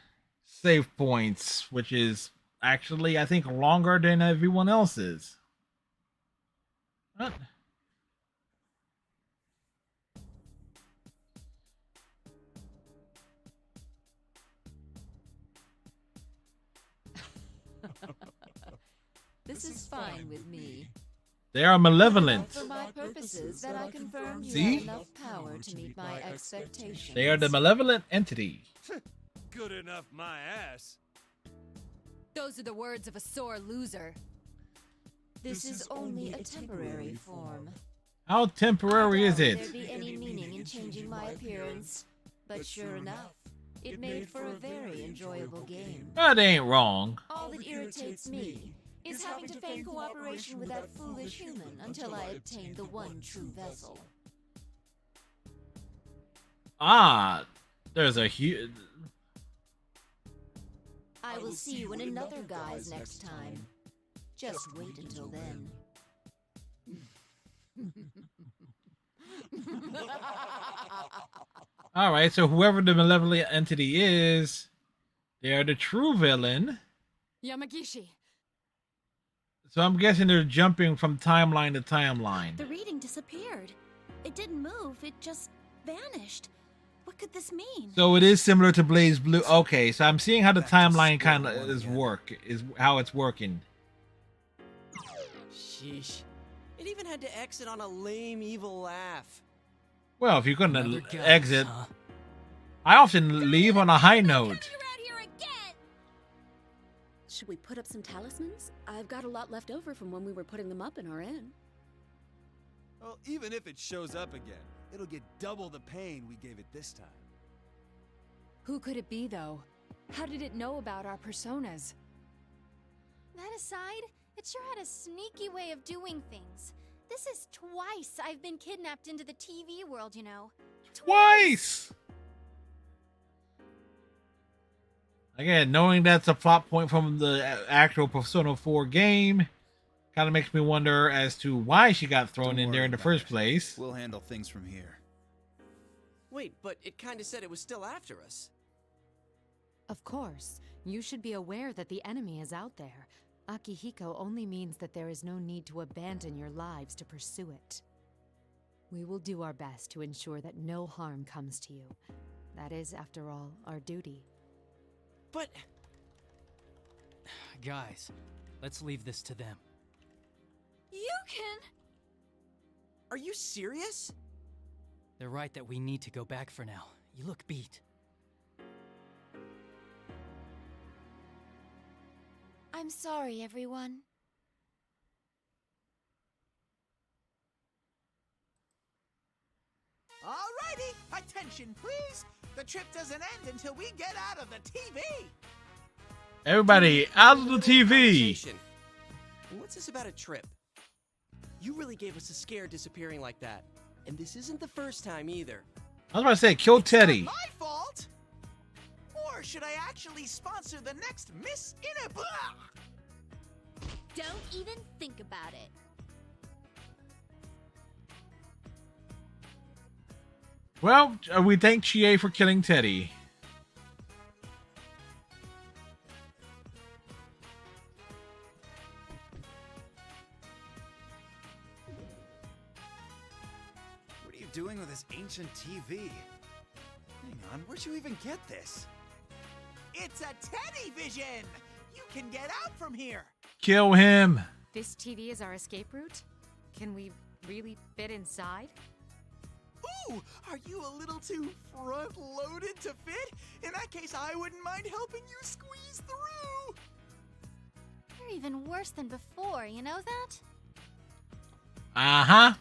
S1: save points, which is actually, I think, longer than everyone else's. What?
S16: This is fine with me.
S1: They are malevolent.
S16: For my
S10: purposes that I confirmed you
S1: See?
S10: had enough power to meet my expectations.
S1: They are the malevolent entity.
S21: Good enough, my ass.
S14: Those are the words of a sore loser.
S10: This is only a temporary form.
S1: How temporary is
S10: There
S1: it?
S10: be any meaning in changing my appearance, but sure enough, it made for a very enjoyable game.
S1: That ain't wrong.
S10: All that irritates me is having to feign cooperation with that foolish human until I obtain the one true vessel.
S1: Ah, there's a huge.
S10: I will see you in another guise next time. Just wait until then.
S1: All right, so whoever the malevolent entity is, they are the true villain.
S14: Yamagishi.
S1: So I'm guessing they're jumping from timeline to timeline.
S15: The reading disappeared. It didn't move, it just vanished. What could this mean?
S1: So it is similar to Blaze Blue. Okay, so I'm seeing how the timeline kind of is how it's working.
S17: Sheesh. It even had to exit on a lame, evil laugh.
S1: Well, if you're gonna
S17: Another guy,
S1: exit,
S17: huh?
S1: I often leave on a high note.
S15: Should we put up some talismans? I've got a lot left over from when we were putting them up in our inn.
S21: Well, even if it shows up again, it'll get double the pain we gave it this time.
S14: Who could it be, though? How did it know about our personas?
S6: That aside, it sure had a sneaky way of doing things. This is twice I've been kidnapped into the TV world, you know.
S1: Twice! Again, knowing that's a plot point from the actual Persona 4 game kind of makes me wonder as to why she got thrown in there in the first place.
S8: We'll handle things from here.
S17: Wait, but it kinda said it was still after us.
S14: Of course. You should be aware that the enemy is out there. Akihiko only means that there is no need to abandon your lives to pursue it. We will do our best to ensure that no harm comes to you. That is, after all, our duty.
S17: But...
S7: Guys, let's leave this to them.
S6: You can...
S17: Are you serious?
S7: They're right that we need to go back for now. You look beat.
S11: I'm sorry, everyone.
S18: Alrighty, attention please. The trip doesn't end until we get out of the TV.
S1: Everybody, out of the TV!
S17: What's this about a trip? You really gave us a scare disappearing like that. And this isn't the first time either.
S1: I was about to say, kill Teddy.
S18: My fault? Or should I actually sponsor the next Miss Inaba?
S3: Don't even think about it.
S1: Well, we thank Chie for killing Teddy.
S8: What are you doing with this ancient TV? Hang on, where'd you even get this?
S18: It's a Teddy Vision! You can get out from here!
S1: Kill him.
S14: This TV is our escape route? Can we really fit inside?
S18: Ooh, are you a little too front-loaded to fit? In that case, I wouldn't mind helping you squeeze through!
S6: You're even worse than before, you know that?
S1: Uh-huh.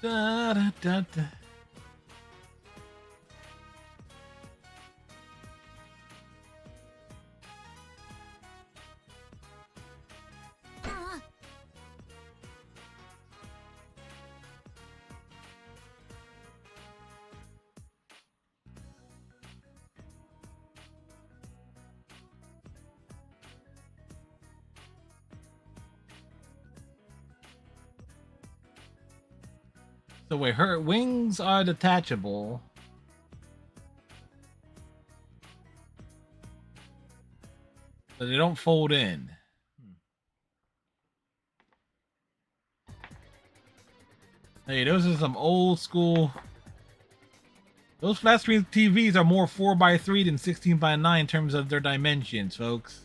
S1: Da, da, da, da. So wait, her wings are detachable. So they don't fold in. Hey, those are some old school. Those flat screen TVs are more 4x3 than 16x9 in terms of their dimensions, folks.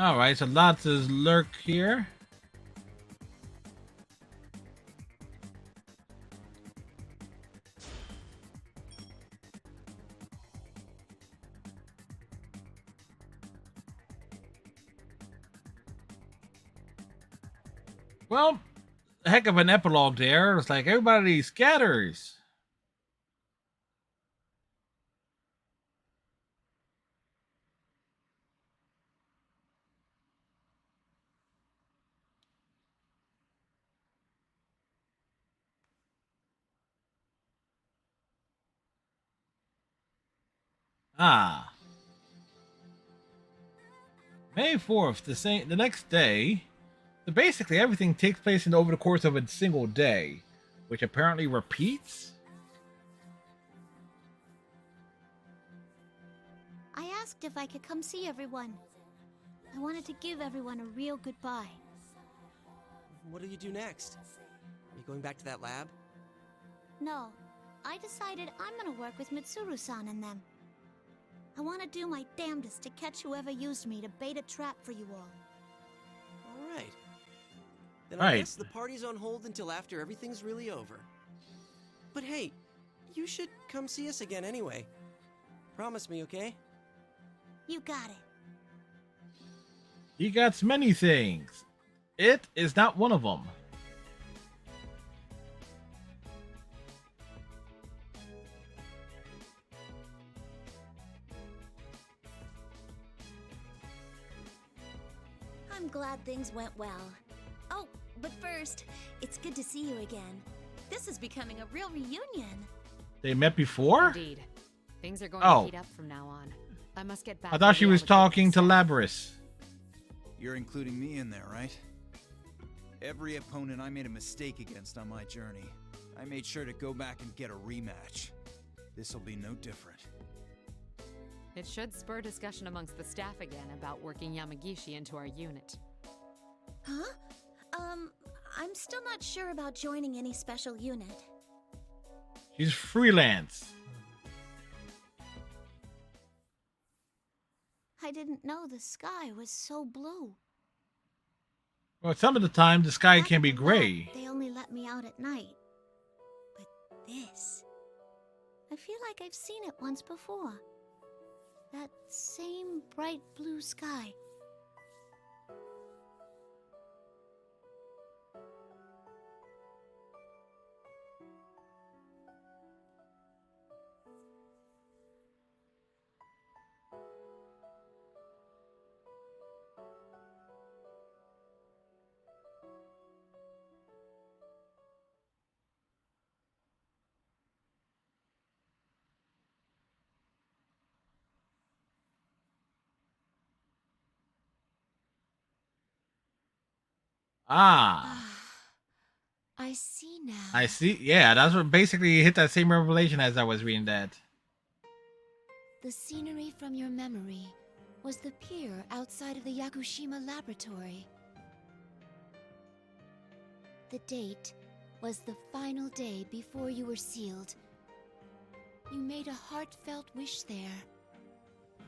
S1: All right, so lots of lurk here. Well, a heck of an epilogue there. It's like everybody scatters. Ah. May 4th, the next day. So basically everything takes place over the course of a single day, which apparently repeats.
S4: I asked if I could come see everyone. I wanted to give everyone a real goodbye.
S17: What do you do next? Are you going back to that lab?
S4: No, I decided I'm gonna work with Mitsuru-san and them. I want to do my damnedest to catch whoever used me to bait a trap for you all.
S17: All right. Then
S1: Right.
S17: I guess the party's on hold until after everything's really over. But hey, you should come see us again anyway. Promise me, okay?
S4: You got it.
S1: He got many things. It is not one of them.
S15: I'm glad things went well. Oh, but first, it's good to see you again. This is becoming a real reunion.
S1: They met before?
S14: Indeed. Things are going
S1: Oh.
S14: to heat up from now on. I must get back.
S1: I thought
S14: to
S1: she
S14: the
S1: was
S14: other
S1: talking to
S14: business.
S1: Labris.
S8: You're including me in there, right? Every opponent I made a mistake against on my journey, I made sure to go back and get a rematch. This'll be no different.
S14: It should spur discussion amongst the staff again about working Yamagishi into our unit.
S15: Huh? I'm still not sure about joining any special unit.
S1: She's freelance.
S4: I didn't know the sky was so blue.
S1: Well, some of the time the sky
S4: Back
S1: can
S4: at
S1: be
S4: the
S1: gray.
S4: lab, they only let me out at night. But this... I feel like I've seen it once before. That same bright blue sky.
S1: Ah,
S11: I see now.
S1: I see. Yeah, that's what basically hit that same revelation as I was reading that.
S11: The scenery from your memory was the pier outside of the Yakushima laboratory. The date was the final day before you were sealed. You made a heartfelt wish there.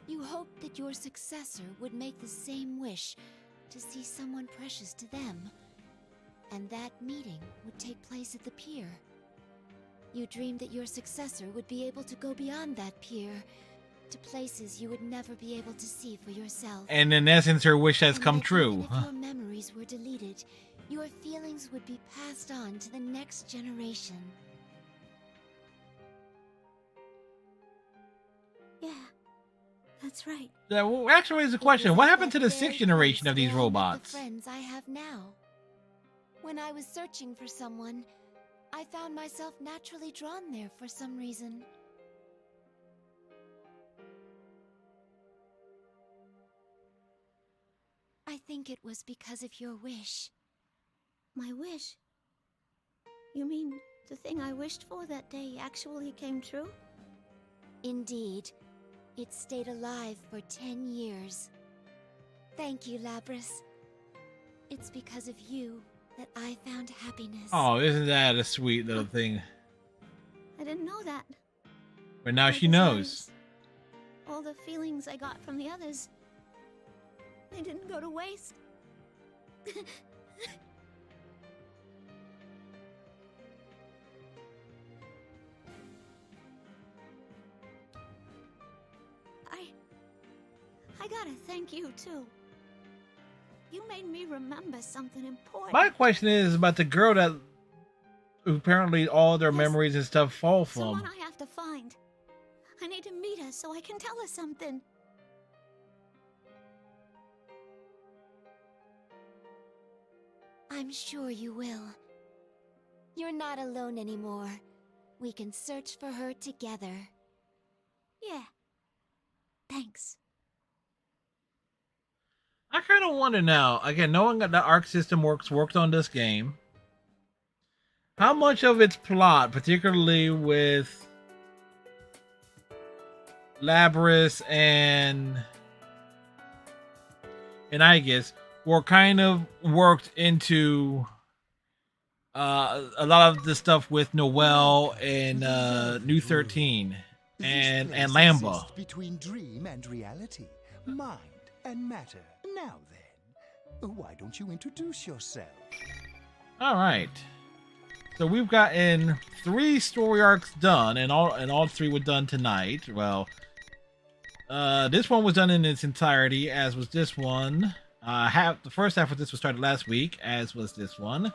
S11: You hoped that your successor would make the same wish to see someone precious to them, and that meeting would take place at the pier. You dreamed that your successor would be able to go beyond that pier to places you would never be able to see for yourself.
S1: And in essence, her wish has
S11: And
S1: come
S11: that
S1: true.
S11: even if your memories were deleted, your feelings would be passed on to the next generation.
S4: Yeah, that's right.
S1: Yeah, well, actually, is a question. What happened to the sixth generation of these
S11: Where I met
S1: robots?
S11: The friends I have now. When I was searching for someone, I found myself naturally drawn there for some reason. I think it was because of your wish.
S4: My wish? You mean the thing I wished for that day actually came true?
S11: Indeed. It stayed alive for 10 years. Thank you, Labris. It's because of you that I found happiness.
S1: Oh, isn't that a sweet little thing?
S4: I didn't know that.
S1: But now
S4: My
S1: she knows.
S4: desires, all the feelings I got from the others. They didn't go to waste. I gotta thank you, too. You made me remember something important.
S1: My question is about the girl that apparently all their memories and stuff fall from.
S4: Someone I have to find. I need to meet her so I can tell her something.
S11: I'm sure you will. You're not alone anymore. We can search for her together.
S4: Yeah. Thanks.
S1: I kind of wonder now, again, knowing that the Arc System worked on this game, how much of its plot, particularly with Labris and Aegis, were kind of worked into a lot of the stuff with Noelle and New 13 and Lamba.
S12: Between dream and reality, mind and matter. Now then, why don't you introduce yourself?
S1: All right. So we've gotten 3 story arcs done, and all 3 were done tonight. Well, this one was done in its entirety, as was this one. The first half of this was started last week, as was this one.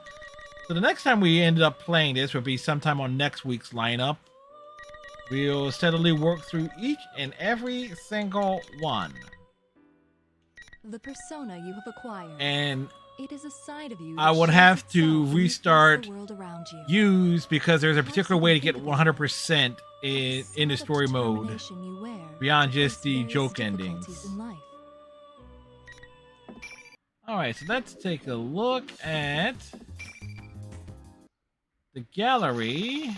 S1: So the next time we ended up playing this would be sometime on next week's lineup. We'll steadily work through each and every single one.
S13: The persona you have acquired.
S1: And
S13: it is a side of you
S1: I would have to restart
S13: the world around you.
S1: use because there's a particular way to get 100% in the story mode beyond just the joke endings. Alright, so let's take a look at the gallery.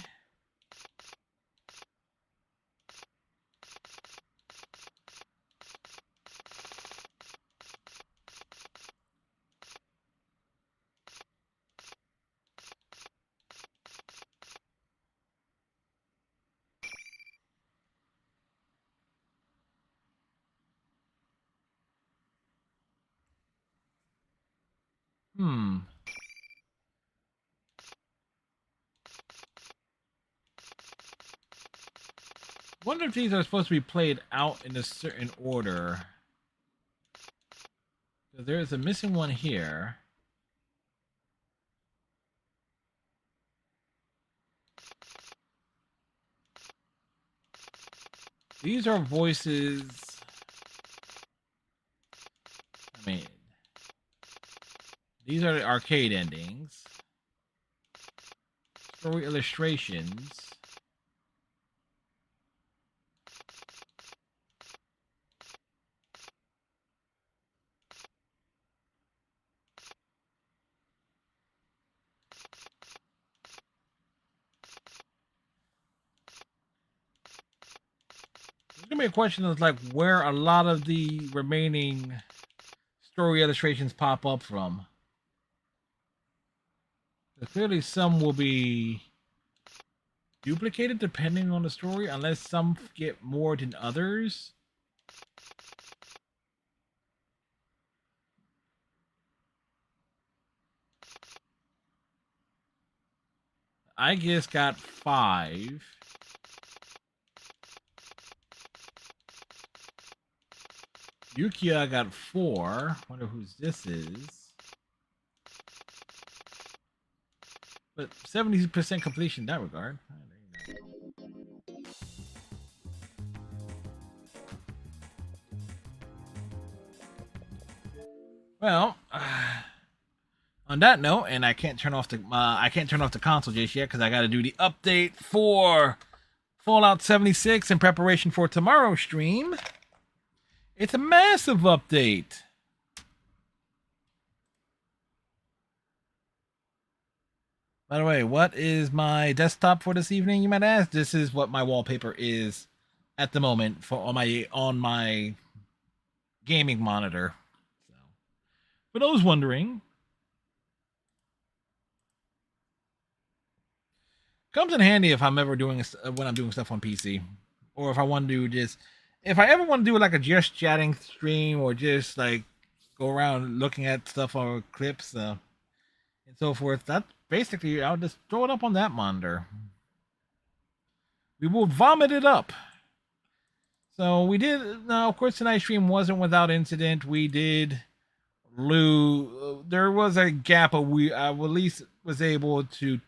S1: Wonder if these are supposed to be played out in a certain order. So there's a missing one here. These are voices. I mean, these are the arcade endings. Story illustrations. There's gonna be a question of like where a lot of the remaining story illustrations pop up from. Clearly some will be duplicated depending on the story, unless some get more than others. I guess got 5. Yukia got 4. Wonder whose this is. But 70% completion in that regard. Well, on that note, and I can't turn off the console just yet because I got to do the update for Fallout 76 in preparation for tomorrow's stream. It's a massive update. By the way, what is my desktop for this evening, you might ask? This is what my wallpaper is at the moment for on my gaming monitor. So, for those wondering, comes in handy if I'm ever doing when I'm doing stuff on PC, or if I want to do if I ever want to do like a just chatting stream or just like go around looking at stuff or clips and so forth. That basically, I'll just throw it up on that monitor. We will vomit it up. So we did. Now, of course, tonight's stream wasn't without incident. We did lose. There was a gap, but I at least was able to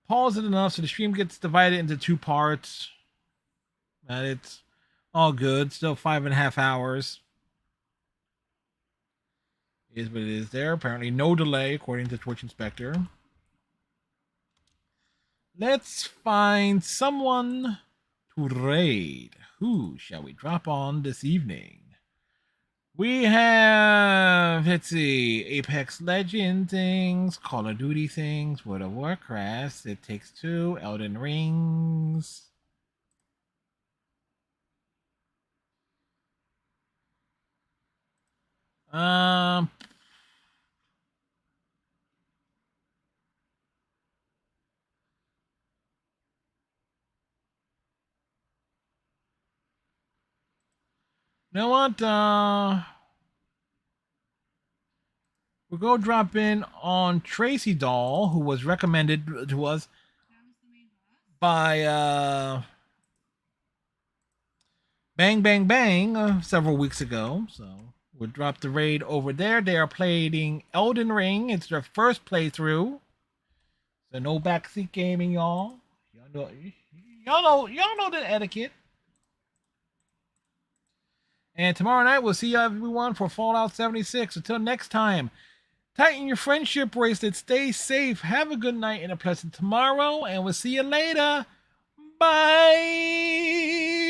S1: pause it enough so the stream gets divided into 2 parts. And it's all good. Still 5.5 hours. Is what it is there. Apparently no delay, according to Twitch Inspector. Let's find someone to raid. Who shall we drop on this evening? We have, let's see, Apex Legend things, Call of Duty things, World of Warcraft, It Takes Two, Elden Rings. You know what? We'll go drop in on Tracy Doll, who was recommended to us by Bang Bang Bang several weeks ago. So we'll drop the raid over there. They are playing Elden Ring. It's their first playthrough. So no backseat gaming, y'all. Y'all know the etiquette. And tomorrow night, we'll see everyone for Fallout 76. Until next time, tighten your friendship bracelet. Stay safe. Have a good night and a pleasant tomorrow. And we'll see you later. Bye.